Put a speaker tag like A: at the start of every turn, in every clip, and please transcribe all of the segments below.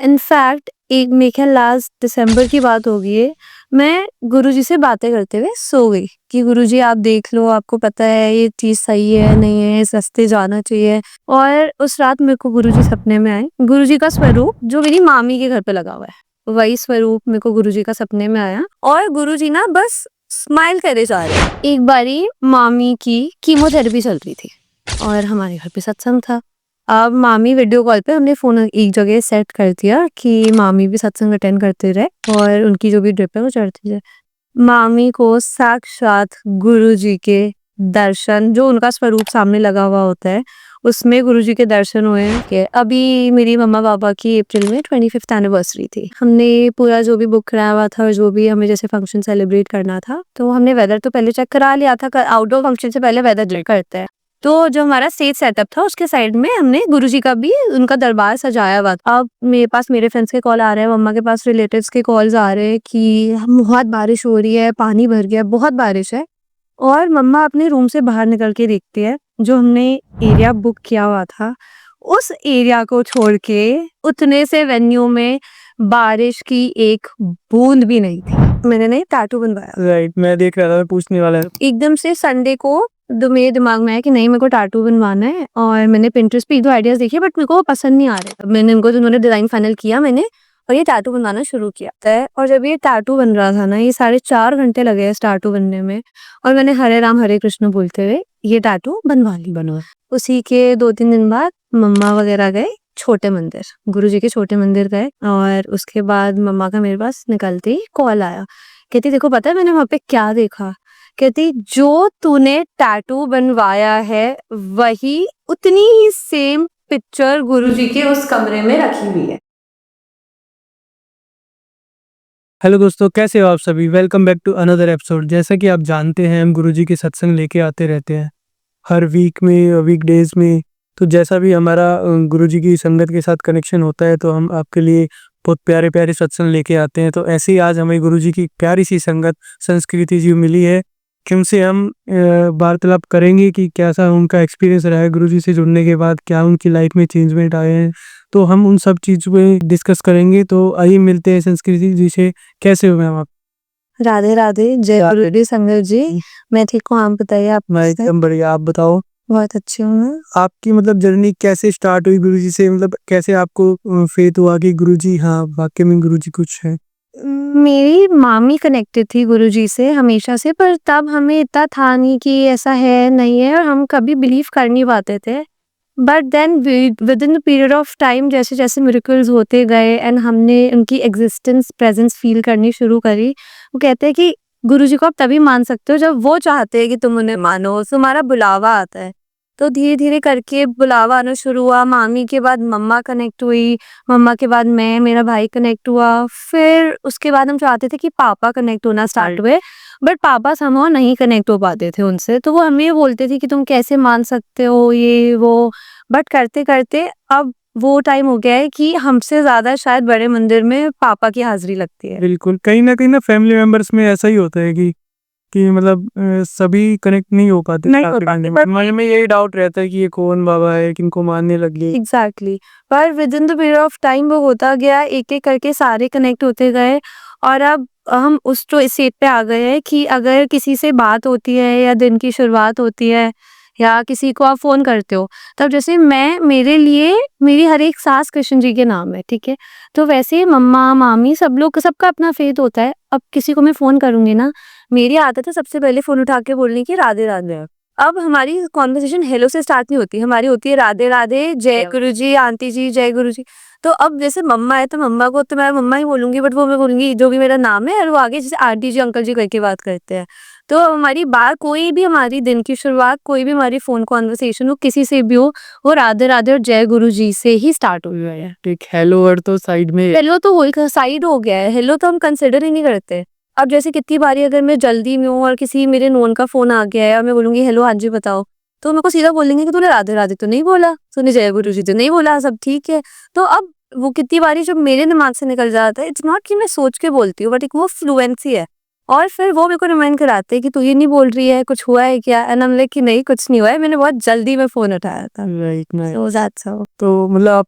A: In fact एक मेरे ख्याल लास्ट दिसंबर की बात होगी ये, मैं गुरुजी से बातें करते हुए सो गई कि गुरुजी आप देख लो, आपको पता है ये चीज़ सही है, नहीं है, इस रास्ते जाना चाहिए। और उस रात मेरे को गुरुजी सपने में आए। गुरुजी का स्वरूप जो मेरी मामी के घर पे लगा हुआ है, वही स्वरूप मेरे को गुरुजी का सपने में आया और गुरुजी ना बस स्माइल करे जा रहे हैं। एक बारी मामी की कीमोथेरेपी चल रही थी और हमारे घर पे सत्संग था। अब मामी वीडियो कॉल पे हमने फ़ोन एक जगह सेट कर दिया कि मामी भी सत्संग अटेंड करते रहे और उनकी जो भी ड्रिप है वो चढ़ती जाए। मामी को साक्षात गुरुजी के दर्शन, जो उनका स्वरूप सामने लगा हुआ होता है, उसमें गुरुजी के दर्शन हुए हैं। कि अभी मेरी मम्मा-पापा की अप्रैल में 25th एनिवर्सरी थी। हमने पूरा जो भी बुक कराया हुआ था और जो भी हमें जैसे फंक्शन सेलिब्रेट करना था, तो हमने वेदर तो पहले चेक करा लिया था। आउटडोर फंक्शन से पहले वेदर चेक करते हैं। तो जो हमारा स्टेज सेटअप था उसके साइड में हमने गुरुजी का भी उनका दरबार सजाया हुआ था। अब मेरे पास मेरे फ्रेंड्स के कॉल आ रहे हैं, मम्मा के पास रिलेटिव्स के कॉल्स आ रहे हैं कि बहुत बारिश हो रही है, पानी भर गया, बहुत बारिश है। और मम्मा अपने रूम से बाहर निकल के देखती है, जो हमने एरिया बुक किया हुआ था, उस एरिया को छोड़ के उतने से वेन्यू में बारिश की एक बूंद भी नहीं थी। मैंने नहीं टैटू बनवाया।
B: राइट, मैं देख रहा था, मैं पूछने वाला है।
A: एकदम से संडे को मेरे दिमाग में आया कि नहीं मेरे को टैटू बनवाना है और मैंने पिंटरेस्ट पे 1-2 आइडियाज देखे बट मेरे को वो पसंद नहीं आ रहे। मैंने उनको उन्होंने डिजाइन फाइनल किया मैंने और ये टैटू बनवाना शुरू किया है। और जब ये टैटू बन रहा था ना, ये 4.5 घंटे लगे इस टैटू बनने में और मैंने हरे राम हरे कृष्ण बोलते हुए ये टैटू बनवा ली। उसी के 2-3 दिन बाद मम्मा वगैरह गए छोटे मंदिर, गुरुजी के छोटे मंदिर गए और उसके बाद मम्मा का मेरे पास निकलते ही कॉल आया। कहती देखो पता है मैंने वहां पे क्या देखा? कहती जो तूने टैटू बनवाया है वही उतनी ही सेम पिक्चर गुरुजी के उस कमरे में रखी हुई है।
B: हेलो दोस्तों, कैसे हो आप सभी? Welcome back to another episode. जैसा कि आप जानते हैं, हम गुरुजी के सत्संग लेके आते रहते हैं हर वीक में, वीकडेज में। तो जैसा भी हमारा गुरुजी की संगत के साथ कनेक्शन होता है, तो हम आपके लिए बहुत प्यारे प्यारे सत्संग लेके आते हैं। तो ऐसे ही आज हमें गुरुजी की प्यारी सी संगत संस्कृति जी मिली है कि उनसे हम वार्तालाप करेंगे कि कैसा उनका एक्सपीरियंस रहा है गुरुजी से जुड़ने के बाद, क्या उनकी लाइफ में चेंजमेंट आए हैं। तो हम उन सब चीज़ पे डिस्कस करेंगे। तो आइए मिलते हैं संस्कृति जी से। कैसे हो मैम आप?
A: राधे राधे, जय गुरुजी संगत जी। मैं ठीक हूँ, आप बताइए आप
B: मैं
A: कैसे हैं?
B: एकदम बढ़िया, आप बताओ।
A: बहुत अच्छी हूँ मैं।
B: आपकी मतलब जर्नी कैसे स्टार्ट हुई गुरुजी से? मतलब कैसे आपको फेथ हुआ कि गुरुजी, हाँ वाकई में गुरुजी कुछ है?
A: मेरी मामी कनेक्टेड थी गुरुजी से हमेशा से, पर तब हमें इतना था नहीं कि ऐसा है नहीं है और हम कभी बिलीव कर नहीं पाते थे। But then within the period of time जैसे जैसे मिरेकल्स होते गए एंड हमने उनकी एग्जिस्टेंस प्रेजेंस फील करनी शुरू करी। वो कहते हैं कि गुरुजी को आप तभी मान सकते हो जब वो चाहते हैं कि तुम उन्हें मानो, तुम्हारा बुलावा आता है। तो धीरे धीरे करके बुलावा आना शुरू हुआ। मामी के बाद मम्मा कनेक्ट हुई, मम्मा के बाद मैं, मेरा भाई कनेक्ट हुआ। फिर उसके बाद हम चाहते थे कि पापा कनेक्ट होना स्टार्ट हुए, बट पापा समहाउ नहीं कनेक्ट हो पाते थे उनसे। तो वो हमें ये बोलते थे कि तुम कैसे मान सकते हो ये वो। बट करते करते अब वो टाइम हो गया है कि हमसे ज्यादा शायद बड़े मंदिर में पापा की हाजिरी लगती है।
B: बिल्कुल, कहीं ना फैमिली मेंबर्स में ऐसा ही होता है कि मतलब सभी कनेक्ट नहीं हो पाते।
A: नहीं हो पाते,
B: पर मन में यही डाउट रहता है कि ये कौन बाबा है, किनको मानने लगे।
A: एग्जैक्टली पर with in the period of time वो होता गया, एक एक करके सारे कनेक्ट होते गए। और अब हम उस तो इस स्टेट पे आ गए हैं कि अगर किसी से बात होती है या दिन की शुरुआत होती है या किसी को आप फोन करते हो, तब जैसे मैं, मेरे लिए मेरी हर एक सास कृष्ण जी के नाम है, ठीक है। तो वैसे ही मम्मा मामी सब लोग, सबका अपना फेथ होता है। अब किसी को मैं फोन करूंगी ना, मेरी आदत है सबसे पहले फोन उठा के बोलने की राधे राधे। अब हमारी कॉन्वर्सेशन हेलो से स्टार्ट नहीं होती, हमारी होती है राधे राधे, जय गुरु जी, आंटी जी, जय गुरु जी। तो अब जैसे मम्मा है तो मम्मा को तो मैं मम्मा ही बोलूंगी, बट वो मैं बोलूंगी जो भी मेरा नाम है, और वो आगे जैसे आंटी जी अंकल जी करके बात करते हैं। तो हमारी बात, कोई भी हमारी दिन की शुरुआत, कोई भी हमारी फोन कॉन्वर्सेशन हो किसी से भी हो, वो राधे राधे और जय गुरु जी से ही स्टार्ट हुई है।
B: एक हेलो वर्ड तो साइड में।
A: हेलो तो हो साइड हो गया है, हेलो तो हम कंसिडर ही नहीं करते। अब जैसे कितनी बारी अगर मैं जल्दी में हूँ और किसी मेरे नोन का फोन आ गया है और मैं बोलूंगी हेलो हाँ जी बताओ, तो मेरे को सीधा बोलेंगे कि तूने राधे राधे तो नहीं बोला, तूने जय गुरु जी तो नहीं बोला, सब ठीक है। तो अब वो कितनी बारी जब मेरे दिमाग से निकल जाता है, इट्स नॉट कि मैं सोच के बोलती हूँ, बट एक वो फ्लुएंसी है और फिर वो मेरे को रिमाइंड कराते कि तू ये नहीं बोल रही है, कुछ हुआ है क्या? एंड आई एम लाइक कि नहीं कुछ नहीं हुआ है, मैंने बहुत जल्दी में फ़ोन उठाया था।
B: Right, nice.
A: So that's how.
B: तो मतलब आप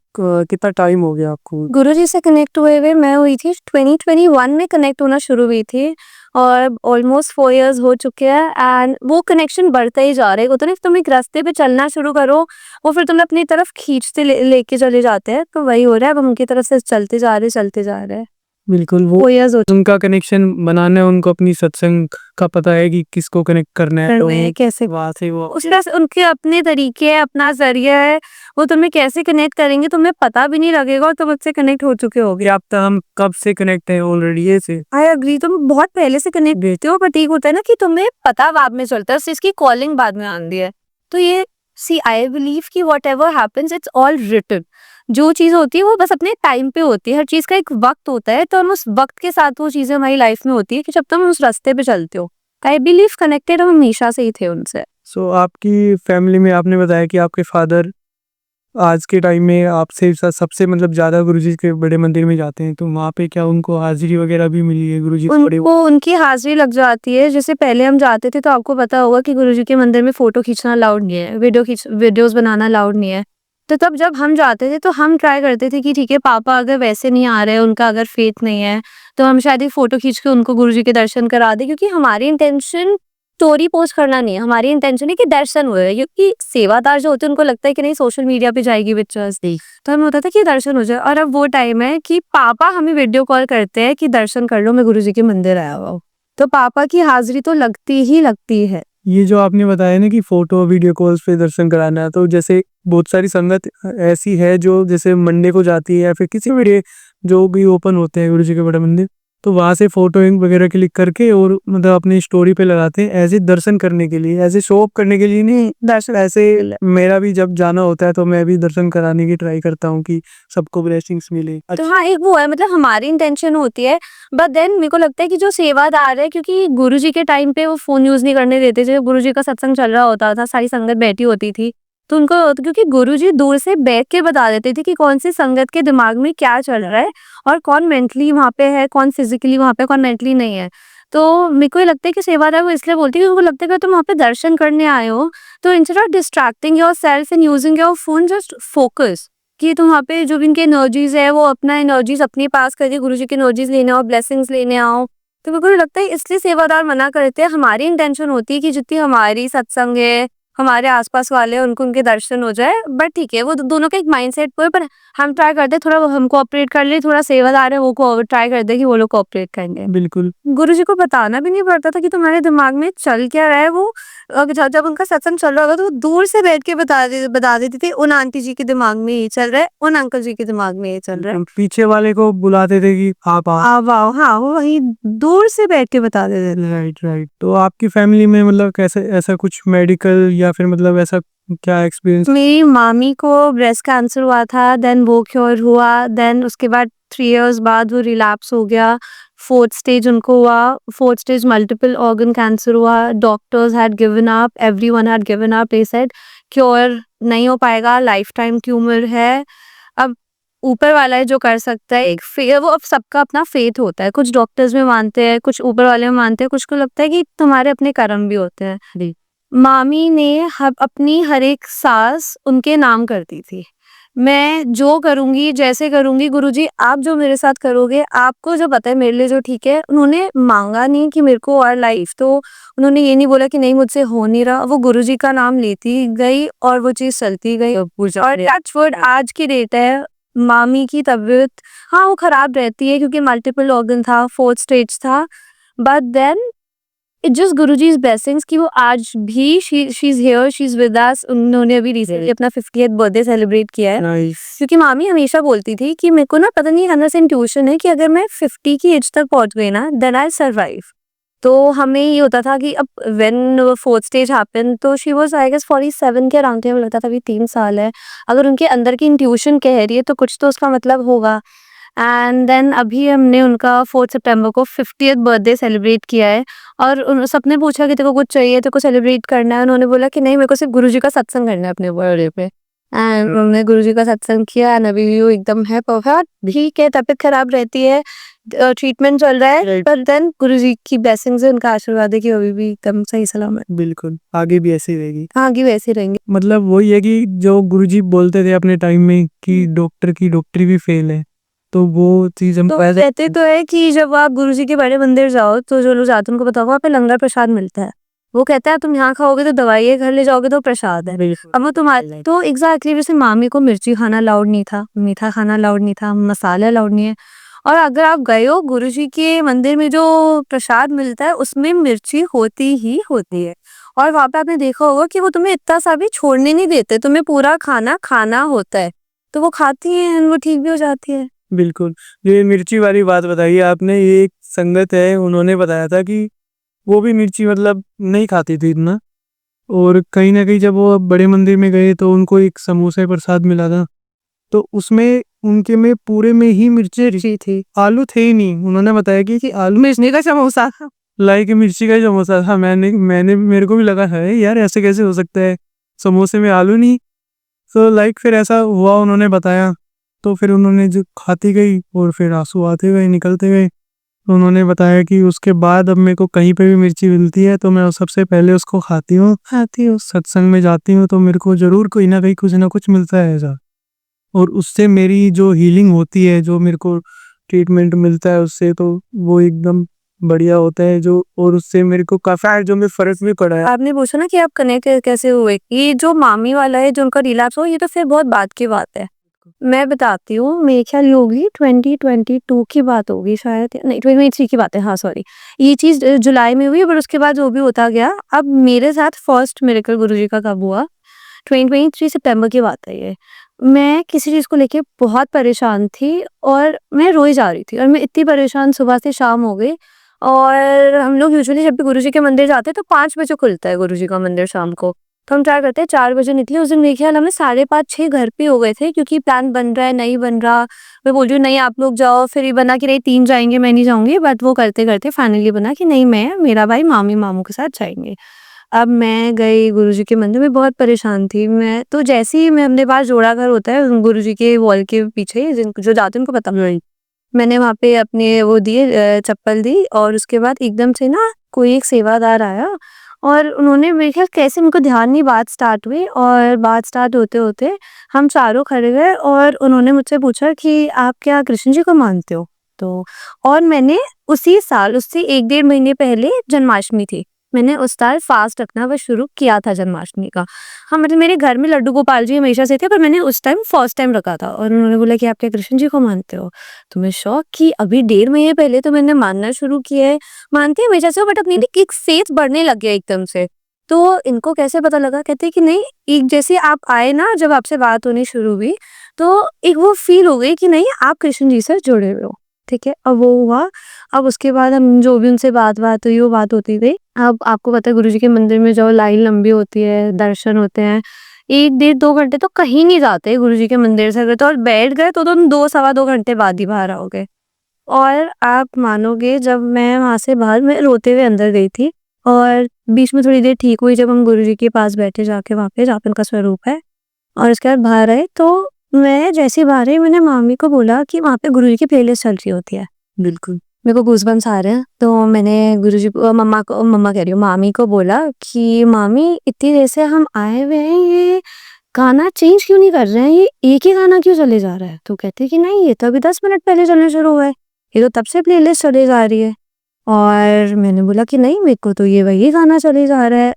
B: कितना टाइम हो गया आपको?
A: गुरुजी से कनेक्ट हुए हुए मैं हुई थी 2021 में कनेक्ट होना शुरू हुई थी और ऑलमोस्ट 4 इयर्स हो चुके हैं एंड वो कनेक्शन बढ़ता ही जा रहा है। होता है ना, तुम एक रास्ते पे चलना शुरू करो वो फिर तुम्हें अपनी तरफ खींचते लेके चले जाते हैं, तो वही हो रहा है। अब हम उनकी तरफ से चलते जा रहे हैं।
B: बिल्कुल, वो
A: 4 इयर्स हो
B: उनका कनेक्शन बनाना है, उनको अपनी सत्संग का पता है कि किसको कनेक्ट करना है, तो
A: में कैसे
B: वहाँ से वो
A: उस तरह से उनके अपने तरीके है, अपना ज़रिया है, वो तुम्हें कैसे कनेक्ट करेंगे तुम्हें पता भी नहीं लगेगा और तुम उससे कनेक्ट हो चुके होगे।
B: अब तक हम कब से कनेक्ट हैं ऑलरेडी ये से?
A: आई एग्री, तुम बहुत पहले से कनेक्ट रहते हो, बट एक होता है ना कि तुम्हें पता बाद में चलता है, उस चीज़ की कॉलिंग बाद में आती है। तो ये सी आई बिलीव कि whatever happens it's all written. जो चीज़ होती है वो बस अपने टाइम पे होती है, हर चीज़ का एक वक्त होता है, तो हम उस वक्त के साथ वो चीज़ें हमारी लाइफ में होती है कि जब तुम उस रास्ते पे चलते हो। आई बिलीव कनेक्टेड हम हमेशा से ही थे उनसे।
B: सो आपकी फैमिली में आपने बताया कि आपके फादर आज के टाइम में आपसे सबसे मतलब ज़्यादा गुरुजी के बड़े मंदिर में जाते हैं, तो वहाँ पे क्या उनको हाज़िरी वगैरह भी मिली है गुरुजी के बड़े?
A: उनको उनकी हाज़िरी लग जाती है। जैसे पहले हम जाते थे तो आपको पता होगा कि गुरुजी के मंदिर में फ़ोटो खींचना अलाउड नहीं है, वीडियोज़ बनाना अलाउड नहीं है। तो तब जब हम जाते थे तो हम ट्राई करते थे कि ठीक है पापा अगर वैसे नहीं आ रहे, उनका अगर फ़ेथ नहीं है, तो हम शायद एक फ़ोटो खींच के उनको गुरुजी के दर्शन करा दें, क्योंकि हमारी इंटेंशन स्टोरी पोस्ट करना नहीं है, हमारी इंटेंशन है कि दर्शन हुए। क्योंकि सेवादार जो होते हैं उनको लगता है कि नहीं सोशल मीडिया पे जाएगी पिक्चर्स, तो हमें होता था कि दर्शन हो जाए। और अब वो टाइम है कि पापा हमें वीडियो कॉल करते हैं कि दर्शन कर लो, मैं गुरुजी के मंदिर आया हुआ हूँ। तो पापा की हाजिरी तो लगती ही लगती है।
B: ये जो आपने बताया ना कि फोटो वीडियो कॉल्स पे दर्शन कराना है, तो जैसे बहुत सारी संगत ऐसी है जो जैसे मंडे को जाती है या फिर किसी भी डे जो भी ओपन होते हैं गुरुजी के बड़े मंदिर, तो वहाँ से फोटो वगैरह क्लिक करके और मतलब अपनी स्टोरी पे लगाते हैं एज ए दर्शन करने के लिए, एज ए शो ऑफ करने के लिए नहीं। दर्शन ऐसे मेरा भी जब जाना होता है तो मैं भी दर्शन कराने की ट्राई करता हूँ कि सबको ब्लेसिंग्स मिले।
A: तो हाँ, एक वो है, मतलब हमारी इंटेंशन होती है, बट देन मेरे को लगता है कि जो सेवादार है, क्योंकि गुरुजी के टाइम पे वो फ़ोन यूज़ नहीं करने देते थे, गुरुजी का सत्संग चल रहा होता था, सारी संगत बैठी होती थी, तो उनको क्योंकि गुरुजी दूर से बैठ के बता देते थे कि कौन सी संगत के दिमाग में क्या चल रहा है और कौन मेंटली वहाँ पे है, कौन फिजिकली वहाँ पे, कौन मेंटली नहीं है। तो मेरे को ये लगता है कि सेवादार वो इसलिए बोलती है क्योंकि उनको लगता है कि तुम वहाँ पे दर्शन करने आए हो, तो instead of distracting yourself and using your phone, just focus कि तुम वहाँ पे जो भी इनकी एनर्जीज है वो अपना एनर्जीज अपने पास करके गुरुजी की एनर्जीज लेने आओ, ब्लेसिंग्स लेने आओ। तो मेरे को लगता है इसलिए सेवादार मना करते हैं। हमारी इंटेंशन होती है कि जितनी हमारी सत्संग है, हमारे आसपास वाले हैं, उनको उनके दर्शन हो जाए। बट ठीक है, वो दोनों का एक माइंडसेट पे है, पर हम ट्राई करते हैं थोड़ा हम कोऑपरेट कर ले, थोड़ा सेवादार है वो ट्राई करते हैं कि वो लोग कोऑपरेट करेंगे।
B: बिल्कुल।
A: गुरुजी को बताना भी नहीं पड़ता था कि तुम्हारे दिमाग में चल क्या रहा है। वो जब उनका सत्संग चल रहा होगा तो वो दूर से बैठ के बता देती थी, उन आंटी जी के दिमाग में ये चल रहा है, उन अंकल जी के दिमाग में ये चल रहा है,
B: पीछे वाले को बुलाते थे कि आप
A: आप आओ। हाँ, वो वहीं दूर से बैठ के बता देते थे।
B: Right, right. तो आपकी फैमिली में मतलब कैसे ऐसा कुछ मेडिकल या फिर मतलब ऐसा क्या एक्सपीरियंस?
A: मेरी मामी को ब्रेस्ट कैंसर हुआ था, देन वो क्योर हुआ, देन उसके बाद 3 इयर्स बाद वो रिलैप्स हो गया। 4th स्टेज उनको हुआ, 4th stage multiple organ cancer हुआ। Doctors had given up, everyone had given up, they said cure नहीं हो पाएगा, लाइफ टाइम ट्यूमर है। अब ऊपर वाला है जो कर सकता है, वो अब सबका अपना फेथ होता है। कुछ डॉक्टर्स में मानते हैं, कुछ ऊपर वाले में मानते हैं, कुछ को लगता है कि तुम्हारे अपने कर्म भी होते हैं। मामी ने अपनी हर एक सांस उनके नाम करती थी। मैं जो करूंगी, जैसे करूंगी, गुरुजी आप जो मेरे साथ करोगे, आपको जो पता है मेरे लिए जो ठीक है। उन्होंने मांगा नहीं कि मेरे को और लाइफ, तो उन्होंने ये नहीं बोला कि नहीं मुझसे हो नहीं रहा। वो गुरुजी का नाम लेती गई और वो चीज चलती गई। और टच वुड आज की डेट है, मामी की तबीयत हाँ वो खराब रहती है क्योंकि मल्टीपल ऑर्गन था, 4th स्टेज था, but then it's just Guruji's blessings कि वो आज भी she is here, she is with us. उन्होंने अभी रिसेंटली अपना 50th बर्थडे सेलिब्रेट किया है।
B: नाइस।
A: क्योंकि मामी हमेशा बोलती थी कि मेरे को ना पता नहीं 100% ट्यूशन है कि अगर मैं 50 की एज तक पहुंच गई ना देन आई सर्वाइव। तो हमें ये होता था कि अब व्हेन 4th स्टेज हैपन तो शी वाज आई गेस 47 के अराउंड थे। मुझे लगता था अभी 3 साल है, अगर उनके अंदर की इंट्यूशन कह रही है तो कुछ तो उसका मतलब होगा। एंड देन अभी हमने उनका 4 सितंबर को 50th बर्थडे सेलिब्रेट किया है। और सबने पूछा कि तेरे को कुछ चाहिए, तेरे को सेलिब्रेट करना है? उन्होंने बोला कि नहीं, मेरे को सिर्फ गुरुजी का सत्संग करना है अपने बर्थडे पे। एंड उन्होंने गुरुजी का सत्संग किया एंड अभी भी वो एकदम है परफेक्ट। ठीक है, तबीयत खराब रहती है ट्रीटमेंट चल रहा है,
B: Right.
A: पर देन गुरुजी की ब्लेसिंग्स है, उनका आशीर्वाद है कि अभी भी एकदम सही सलामत
B: बिल्कुल, आगे भी ऐसे ही रहेगी।
A: आगे वैसे रहेंगे।
B: मतलब वही है कि जो गुरुजी बोलते थे अपने टाइम में कि डॉक्टर की डॉक्टरी भी फेल है, तो वो चीज़ हम
A: तो कहते तो है कि जब आप गुरुजी के बड़े मंदिर जाओ तो जो लोग जाते हैं उनको बताओ वहाँ पे लंगर प्रसाद मिलता है। वो कहता है तुम यहाँ खाओगे तो दवाई है, घर ले जाओगे तो प्रसाद है। अब वो तुम्हारे तो एग्जैक्टली जैसे मामी को मिर्ची खाना अलाउड नहीं था, मीठा खाना अलाउड नहीं था, मसाला अलाउड नहीं है। और अगर आप गए हो गुरुजी के मंदिर में जो प्रसाद मिलता है उसमें मिर्ची होती ही होती है। और वहाँ पे आपने देखा होगा कि वो तुम्हें इतना सा भी छोड़ने नहीं देते, तुम्हें पूरा खाना खाना होता है। तो वो खाती हैं, वो ठीक भी हो जाती है।
B: बिल्कुल, ये मिर्ची वाली बात बताई आपने, ये एक संगत है, उन्होंने बताया था कि वो भी मिर्ची मतलब नहीं खाती थी इतना, और कहीं न कहीं जब वो बड़े मंदिर में गए तो उनको एक समोसा प्रसाद मिला था, तो उसमें उनके में पूरे में ही मिर्ची
A: मिर्ची थी,
B: आलू थे ही नहीं। उन्होंने बताया कि आलू
A: मिर्ची का समोसा था।
B: लाइक मिर्ची का ही समोसा था। मेरे को भी लगा है यार ऐसे कैसे हो सकता है, समोसे में आलू नहीं। तो लाइक फिर ऐसा हुआ, उन्होंने बताया, तो फिर उन्होंने जो खाती गई और फिर आंसू आते गए, निकलते गए। तो उन्होंने बताया कि उसके बाद अब मेरे को कहीं पे भी मिर्ची मिलती है तो मैं सबसे पहले उसको खाती हूँ, सत्संग में जाती हूँ तो मेरे को ज़रूर कोई ना कहीं कुछ ना कुछ मिलता है ऐसा। और उससे मेरी जो हीलिंग होती है, जो मेरे को ट्रीटमेंट मिलता है उससे, तो वो एकदम बढ़िया होता है जो, और उससे मेरे को काफ़ी जो में फ़र्क भी पड़ा है।
A: आपने पूछा ना कि आप कनेक्ट कैसे हुए, ये जो मामी वाला है जो उनका रिलैप्स हो, ये तो फिर बहुत बाद की बात है। मैं बताती हूँ, मेरे ख्याल ये होगी 2022 की बात होगी शायद, नहीं 2023 की बात है, हाँ सॉरी। ये चीज़ जुलाई में हुई, पर उसके बाद जो भी होता गया। अब मेरे साथ फर्स्ट मिरेकल गुरुजी का कब हुआ, 2023 सितंबर की बात है ये। मैं किसी चीज़ को लेके बहुत परेशान थी और मैं रोई जा रही थी, और मैं इतनी परेशान सुबह से शाम हो गई। और हम लोग यूजुअली जब भी गुरुजी के मंदिर जाते हैं तो 5 बजे खुलता है गुरुजी का मंदिर शाम को। तो हम क्या करते हैं 4 बजे निकले। उस दिन मेरे ख्याल हमें 5:30-6 घर पे हो गए थे, क्योंकि प्लान बन रहा है, नहीं बन रहा। मैं बोल रही हूँ नहीं आप लोग जाओ, फिर ये बना कि नहीं 3 जाएँगे, मैं नहीं जाऊँगी। बट वो करते-करते फाइनली बना कि नहीं मैं, मेरा भाई, मामी-मामू के साथ जाएँगे। अब मैं गई गुरुजी के मंदिर में, बहुत परेशान थी मैं। तो जैसे ही मैं अपने पास जोड़ा घर होता है गुरुजी के वॉल के पीछे, जो जाते हैं उनको पता नहीं। मैंने वहाँ पे अपने वो दिए, चप्पल दी, और उसके बाद एकदम से ना कोई एक सेवादार आया, और उन्होंने मेरे ख्याल कैसे उनको ध्यान नहीं, बात स्टार्ट हुई, और बात स्टार्ट होते-होते हम चारों खड़े गए, और उन्होंने मुझसे पूछा कि आप क्या कृष्ण जी को मानते हो? तो और मैंने उसी साल, उससे 1 डेढ़ महीने पहले जन्माष्टमी थी। मैंने उस साल फास्ट रखना बस शुरू किया था जन्माष्टमी का। हाँ, मतलब मेरे घर में लड्डू गोपाल जी हमेशा से थे, पर मैंने उस टाइम फर्स्ट टाइम रखा था, और उन्होंने बोला कि आप क्या कृष्ण जी को मानते हो? तो मैं शॉक कि अभी 1.5 महीने पहले तो मैंने मानना शुरू किया है, मानती हमेशा से हो, बट अपनी एक फेथ बढ़ने लग गया एकदम से। तो इनको कैसे पता लगा? कहते कि नहीं, एक जैसे आप आए ना, जब आपसे बात होनी शुरू हुई, तो एक वो फील हो गई कि नहीं आप कृष्ण जी से जुड़े हुए हो। ठीक है, अब वो हुआ। अब उसके बाद हम जो भी उनसे बात हुई, वो बात होती गई। अब आपको पता है गुरुजी के मंदिर में जाओ, लाइन लंबी होती है, दर्शन होते हैं। 1 डेढ़ 2 घंटे तो कहीं नहीं जाते गुरुजी के मंदिर से, अगर तो और बैठ गए तो तुम 2 सवा 2 घंटे बाद ही बाहर आओगे। और आप मानोगे, जब मैं वहाँ से बाहर, मैं रोते हुए अंदर गई थी, और बीच में थोड़ी देर ठीक हुई जब हम गुरुजी के पास बैठे जाके वहाँ पे, जहाँ पे उनका स्वरूप है। और उसके बाद बाहर आए, तो मैं जैसे ही बाहर आई, मैंने मामी को बोला कि वहाँ पे गुरुजी की प्लेलिस्ट चल रही होती है।
B: बिल्कुल।
A: मेरे को गूज़बम्प्स आ रहे हैं। तो मैंने मम्मा कह रही हूँ, मामी को बोला कि मामी इतनी देर से हम आए हुए हैं, ये गाना चेंज क्यों नहीं कर रहे हैं? ये एक ही गाना क्यों चले जा रहा है? तो कहती कि नहीं, ये तो अभी 10 मिनट पहले चलना शुरू हुआ है। ये तो तब से प्लेलिस्ट चली जा रही है। और मैंने बोला कि नहीं, मेरे को तो ये वही गाना चले जा रहा है।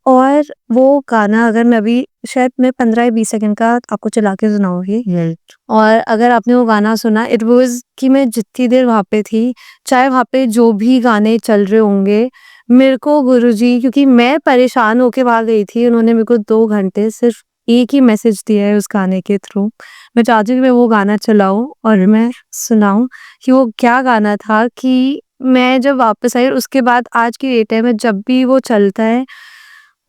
A: और वो गाना, अगर मैं अभी शायद मैं 15 या 20 सेकंड का आपको चला के सुनाऊँगी।
B: राइट।
A: और अगर आपने वो गाना सुना, इट वाज़ कि मैं जितनी देर वहाँ पे थी, चाहे वहाँ पे जो भी गाने चल रहे होंगे, मेरे को गुरुजी, क्योंकि मैं परेशान होके वहाँ गई थी, उन्होंने मेरे को 2 घंटे सिर्फ एक ही मैसेज दिया है उस गाने के थ्रू। मैं चाहती हूँ कि मैं वो गाना चलाऊँ और मैं सुनाऊँ कि वो क्या गाना था, कि मैं जब वापस आई और उसके बाद आज की डेट में जब भी वो चलता है,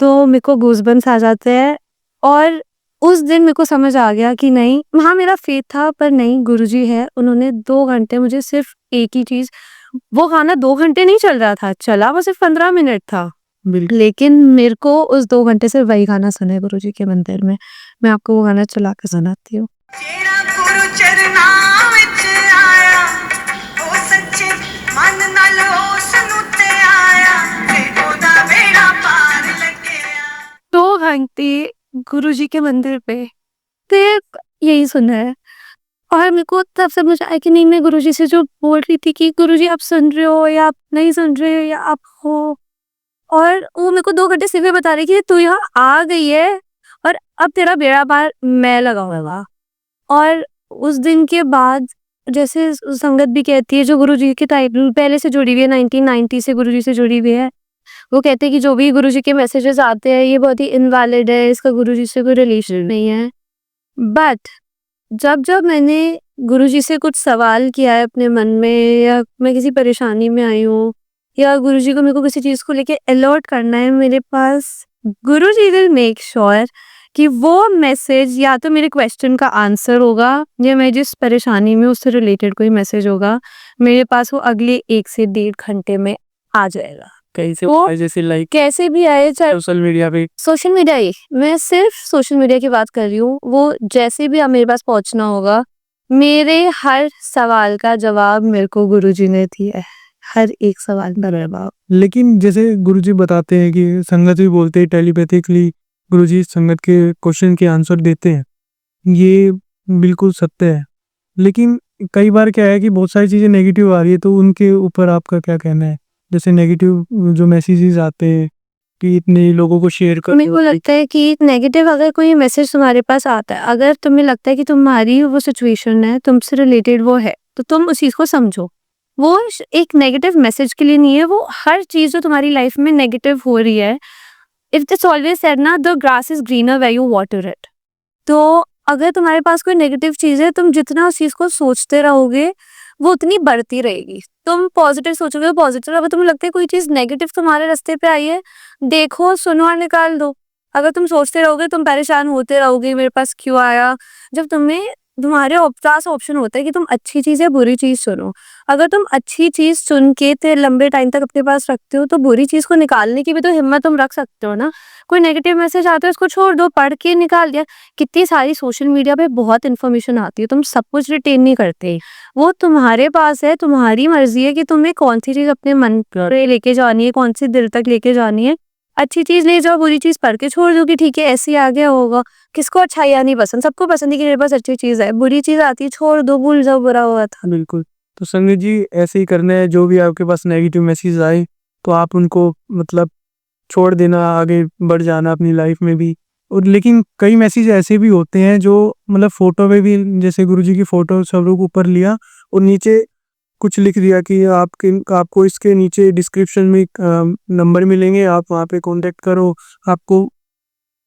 A: तो मेरे को गूज़बम्प्स आ जाते हैं। और उस दिन मेरे को समझ आ गया कि नहीं, वहाँ मेरा फेथ था, पर नहीं, गुरुजी है। उन्होंने 2 घंटे मुझे सिर्फ एक ही चीज़, वो गाना 2 घंटे नहीं चल रहा था, चला वो सिर्फ 15 मिनट था।
B: बिल्कुल।
A: लेकिन मेरे को उस 2 घंटे सिर्फ वही गाना सुना है गुरुजी के मंदिर में। मैं आपको वो गाना चला के सुनाती हूँ।
C: ਜਿਹੜਾ ਗੁਰੂ ਚਰਨਾਂ ਵਿੱਚ ਆਇਆ ਉਹ ਸੱਚਾ
A: गुरुजी के मंदिर पे। सिर्फ यही सुना है और मेरे को तब समझ आया कि नहीं, मैं गुरुजी से जो बोल रही थी कि गुरुजी आप सुन रहे हो या आप नहीं सुन रहे हो या आप हो, और वो मेरे को 2 घंटे सिर्फ ये बता रही कि तू यहाँ आ गई है और अब तेरा बेड़ा पार मैं लगाऊंगा। और उस दिन के बाद जैसे संगत भी कहती है जो गुरुजी के टाइम पहले से जुड़ी हुई है, 1990 से गुरुजी से जुड़ी हुई है, वो कहते हैं कि जो भी गुरुजी के मैसेजेस आते हैं ये बहुत ही इनवैलिड है, इसका गुरुजी से कोई रिलेशन नहीं है। बट जब जब मैंने गुरुजी से कुछ सवाल किया है अपने मन में, या मैं किसी परेशानी में आई हूँ, या गुरुजी को मेरे को किसी चीज़ को लेके अलर्ट करना है मेरे पास, गुरुजी विल मेक श्योर कि वो मैसेज या तो मेरे क्वेश्चन का आंसर होगा या मैं जिस परेशानी में उससे रिलेटेड कोई मैसेज होगा, मेरे पास वो अगले 1 से 1.5 घंटे में आ जाएगा।
B: कहीं से
A: वो
B: जैसे लाइक
A: कैसे भी आए, चाहे
B: सोशल मीडिया पे
A: सोशल मीडिया ही, मैं सिर्फ सोशल मीडिया की बात कर रही हूँ, वो जैसे भी मेरे पास पहुंचना होगा, मेरे हर सवाल का जवाब मेरे को गुरुजी ने दिया है, हर एक सवाल का जवाब।
B: लेकिन जैसे गुरुजी बताते हैं कि संगत भी बोलते हैं टेलीपैथिकली गुरुजी संगत के क्वेश्चन के आंसर देते हैं, ये बिल्कुल सत्य है। लेकिन कई बार क्या है कि बहुत सारी चीज़ें नेगेटिव आ रही है, तो उनके ऊपर आपका क्या कहना है? जैसे नेगेटिव जो मैसेजेस आते हैं कि इतने लोगों को शेयर कर
A: मेरे को लगता है कि नेगेटिव अगर कोई मैसेज तुम्हारे पास आता है, अगर तुम्हें लगता है कि तुम्हारी वो सिचुएशन है, तुमसे रिलेटेड वो है, तो तुम उस चीज़ को समझो। वो एक नेगेटिव मैसेज के लिए नहीं है, वो हर चीज़ जो तुम्हारी लाइफ में नेगेटिव हो रही है, इफ इट्स ऑलवेज सेड ना, the grass is greener where you water it. तो अगर तुम्हारे पास कोई नेगेटिव चीज़ है, तुम जितना उस चीज़ को सोचते रहोगे वो उतनी बढ़ती रहेगी। तुम पॉजिटिव सोचोगे तो पॉजिटिव, अगर तुम्हें लगता है कोई चीज़ नेगेटिव तुम्हारे रास्ते पे आई है, देखो, सुनो और निकाल दो। अगर तुम सोचते रहोगे, तुम परेशान होते रहोगे, मेरे पास क्यों आया, जब तुम्हारे पास ऑप्शन होता है कि तुम अच्छी चीज़ या बुरी चीज़ चुनो। अगर तुम अच्छी चीज़ चुन के लंबे टाइम तक अपने पास रखते हो, तो बुरी चीज़ को निकालने की भी तो हिम्मत तुम रख सकते हो ना। कोई नेगेटिव मैसेज आता है, उसको छोड़ दो, पढ़ के निकाल दिया। कितनी सारी सोशल मीडिया पे बहुत इन्फॉर्मेशन आती है, तुम सब कुछ रिटेन नहीं करते, वो तुम्हारे पास है, तुम्हारी मर्जी है कि तुम्हें कौन सी चीज़ अपने मन पे लेके जानी है, कौन सी दिल तक लेके जानी है। अच्छी चीज़ ले जाओ, बुरी चीज़ पढ़ के छोड़ दो कि ठीक है ऐसे ही आ गया होगा। किसको अच्छाइयाँ नहीं पसंद, सबको पसंद है कि मेरे पास अच्छी चीज़ है, बुरी चीज़ आती है छोड़ दो, भूल जाओ बुरा हुआ था।
B: बिल्कुल। तो संगत जी ऐसे ही करना है, जो भी आपके पास नेगेटिव मैसेज आए तो आप उनको मतलब छोड़ देना, आगे बढ़ जाना अपनी लाइफ में भी। और लेकिन कई मैसेज ऐसे भी होते हैं जो मतलब फ़ोटो पे भी, जैसे गुरुजी की फ़ोटो सब लोग ऊपर लिया और नीचे कुछ लिख दिया कि आपको इसके नीचे डिस्क्रिप्शन में नंबर मिलेंगे, आप वहाँ पे कॉन्टेक्ट करो, आपको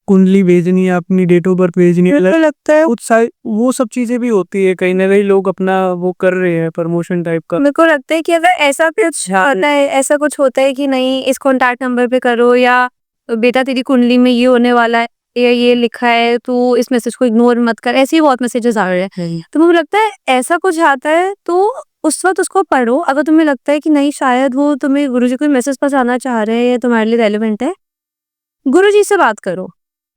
B: कुंडली भेजनी है, अपनी डेट ऑफ बर्थ भेजनी है। मुझे लगता है वो सब चीज़ें भी होती है, कहीं ना कहीं लोग अपना वो कर रहे हैं प्रमोशन टाइप का।
A: मेरे को लगता है कि अगर ऐसा कुछ होता है, ऐसा कुछ होता है कि नहीं इस कॉन्टैक्ट नंबर पे करो, या बेटा तेरी कुंडली में ये होने वाला है, या ये लिखा है, तू इस मैसेज को इग्नोर मत कर, ऐसे ही बहुत मैसेजेस आ रहे हैं। तो मुझे लगता है ऐसा कुछ आता है तो उस वक्त उसको पढ़ो। अगर तुम्हें लगता है कि नहीं शायद वो तुम्हें गुरुजी कोई मैसेज पहुंचाना चाह रहे हैं या तुम्हारे लिए रेलेवेंट है, गुरुजी से बात करो।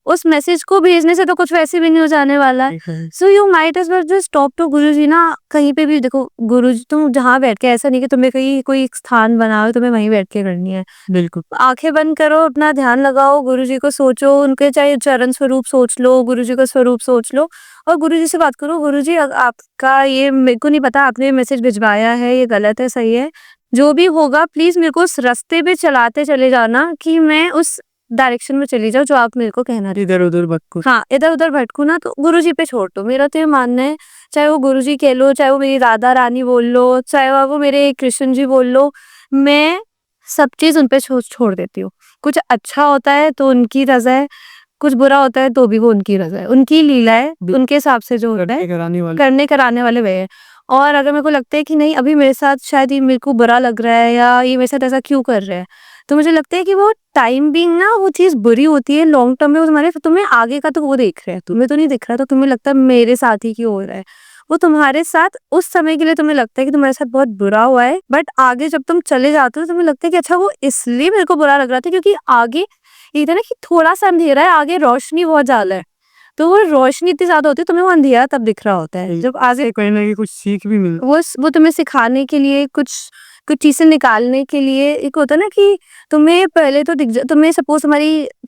A: उस मैसेज को भेजने से तो कुछ वैसे भी नहीं हो जाने वाला है। So you might as well just talk to Guruji ना। कहीं पे भी देखो, गुरुजी तुम जहाँ बैठ के, ऐसा नहीं कि तुम्हें कहीं कोई एक स्थान बनाओ, तुम्हें वहीं बैठ के करनी है।
B: बिल्कुल।
A: आंखें बंद करो, अपना ध्यान लगाओ, गुरुजी को सोचो, उनके चाहे चरण स्वरूप सोच लो, गुरुजी का स्वरूप सोच लो और गुरुजी से बात करो। गुरुजी आपका ये मेरे को नहीं पता, आपने मैसेज भिजवाया है, ये गलत है सही है, जो भी होगा प्लीज मेरे को उस रास्ते पे चलाते चले जाना कि मैं उस डायरेक्शन में चली जाओ जो आप मेरे को कहना रहे।
B: इधर उधर भटको।
A: हाँ, इधर उधर भटकू ना, तो गुरुजी पे छोड़ दो। मेरा तो ये मानना है, चाहे वो गुरुजी कह लो, चाहे वो मेरी राधा रानी बोल लो, चाहे वो मेरे कृष्ण जी बोल लो, मैं सब चीज उन पे छोड़ देती हूँ। कुछ अच्छा होता है तो उनकी रजा है, कुछ बुरा होता है तो भी वो उनकी रजा है, उनकी लीला है, उनके हिसाब से जो होता है करने कराने वाले वे हैं। और अगर मेरे को लगता है कि नहीं अभी मेरे साथ शायद ये मेरे को बुरा लग रहा है, या ये मेरे साथ ऐसा क्यों कर रहा है, तो मुझे लगता है कि वो टाइम बीइंग ना वो चीज बुरी होती है, लॉन्ग टर्म में वो तुम्हें आगे का तो वो देख रहे हैं, तुम्हें तो नहीं दिख रहा, तो तुम्हें लगता है मेरे साथ ही क्यों हो रहा है। वो तुम्हारे साथ उस समय के लिए तुम्हें लगता है कि तुम्हारे साथ बहुत बुरा हुआ है, बट आगे जब तुम चले जाते हो तुम्हें लगता है कि अच्छा वो इसलिए मेरे को बुरा लग रहा था क्योंकि आगे ये था ना कि थोड़ा सा अंधेरा है, आगे रोशनी बहुत ज्यादा है। तो वो रोशनी इतनी ज़्यादा होती है, तुम्हें वो अंधेरा तब दिख रहा होता है जब आगे
B: कहीं ना कहीं कुछ सीख भी मिलती
A: वो तुम्हें सिखाने के लिए कुछ कुछ चीज़ें निकालने के लिए एक होता है ना कि तुम्हें पहले तो तुम्हें सपोज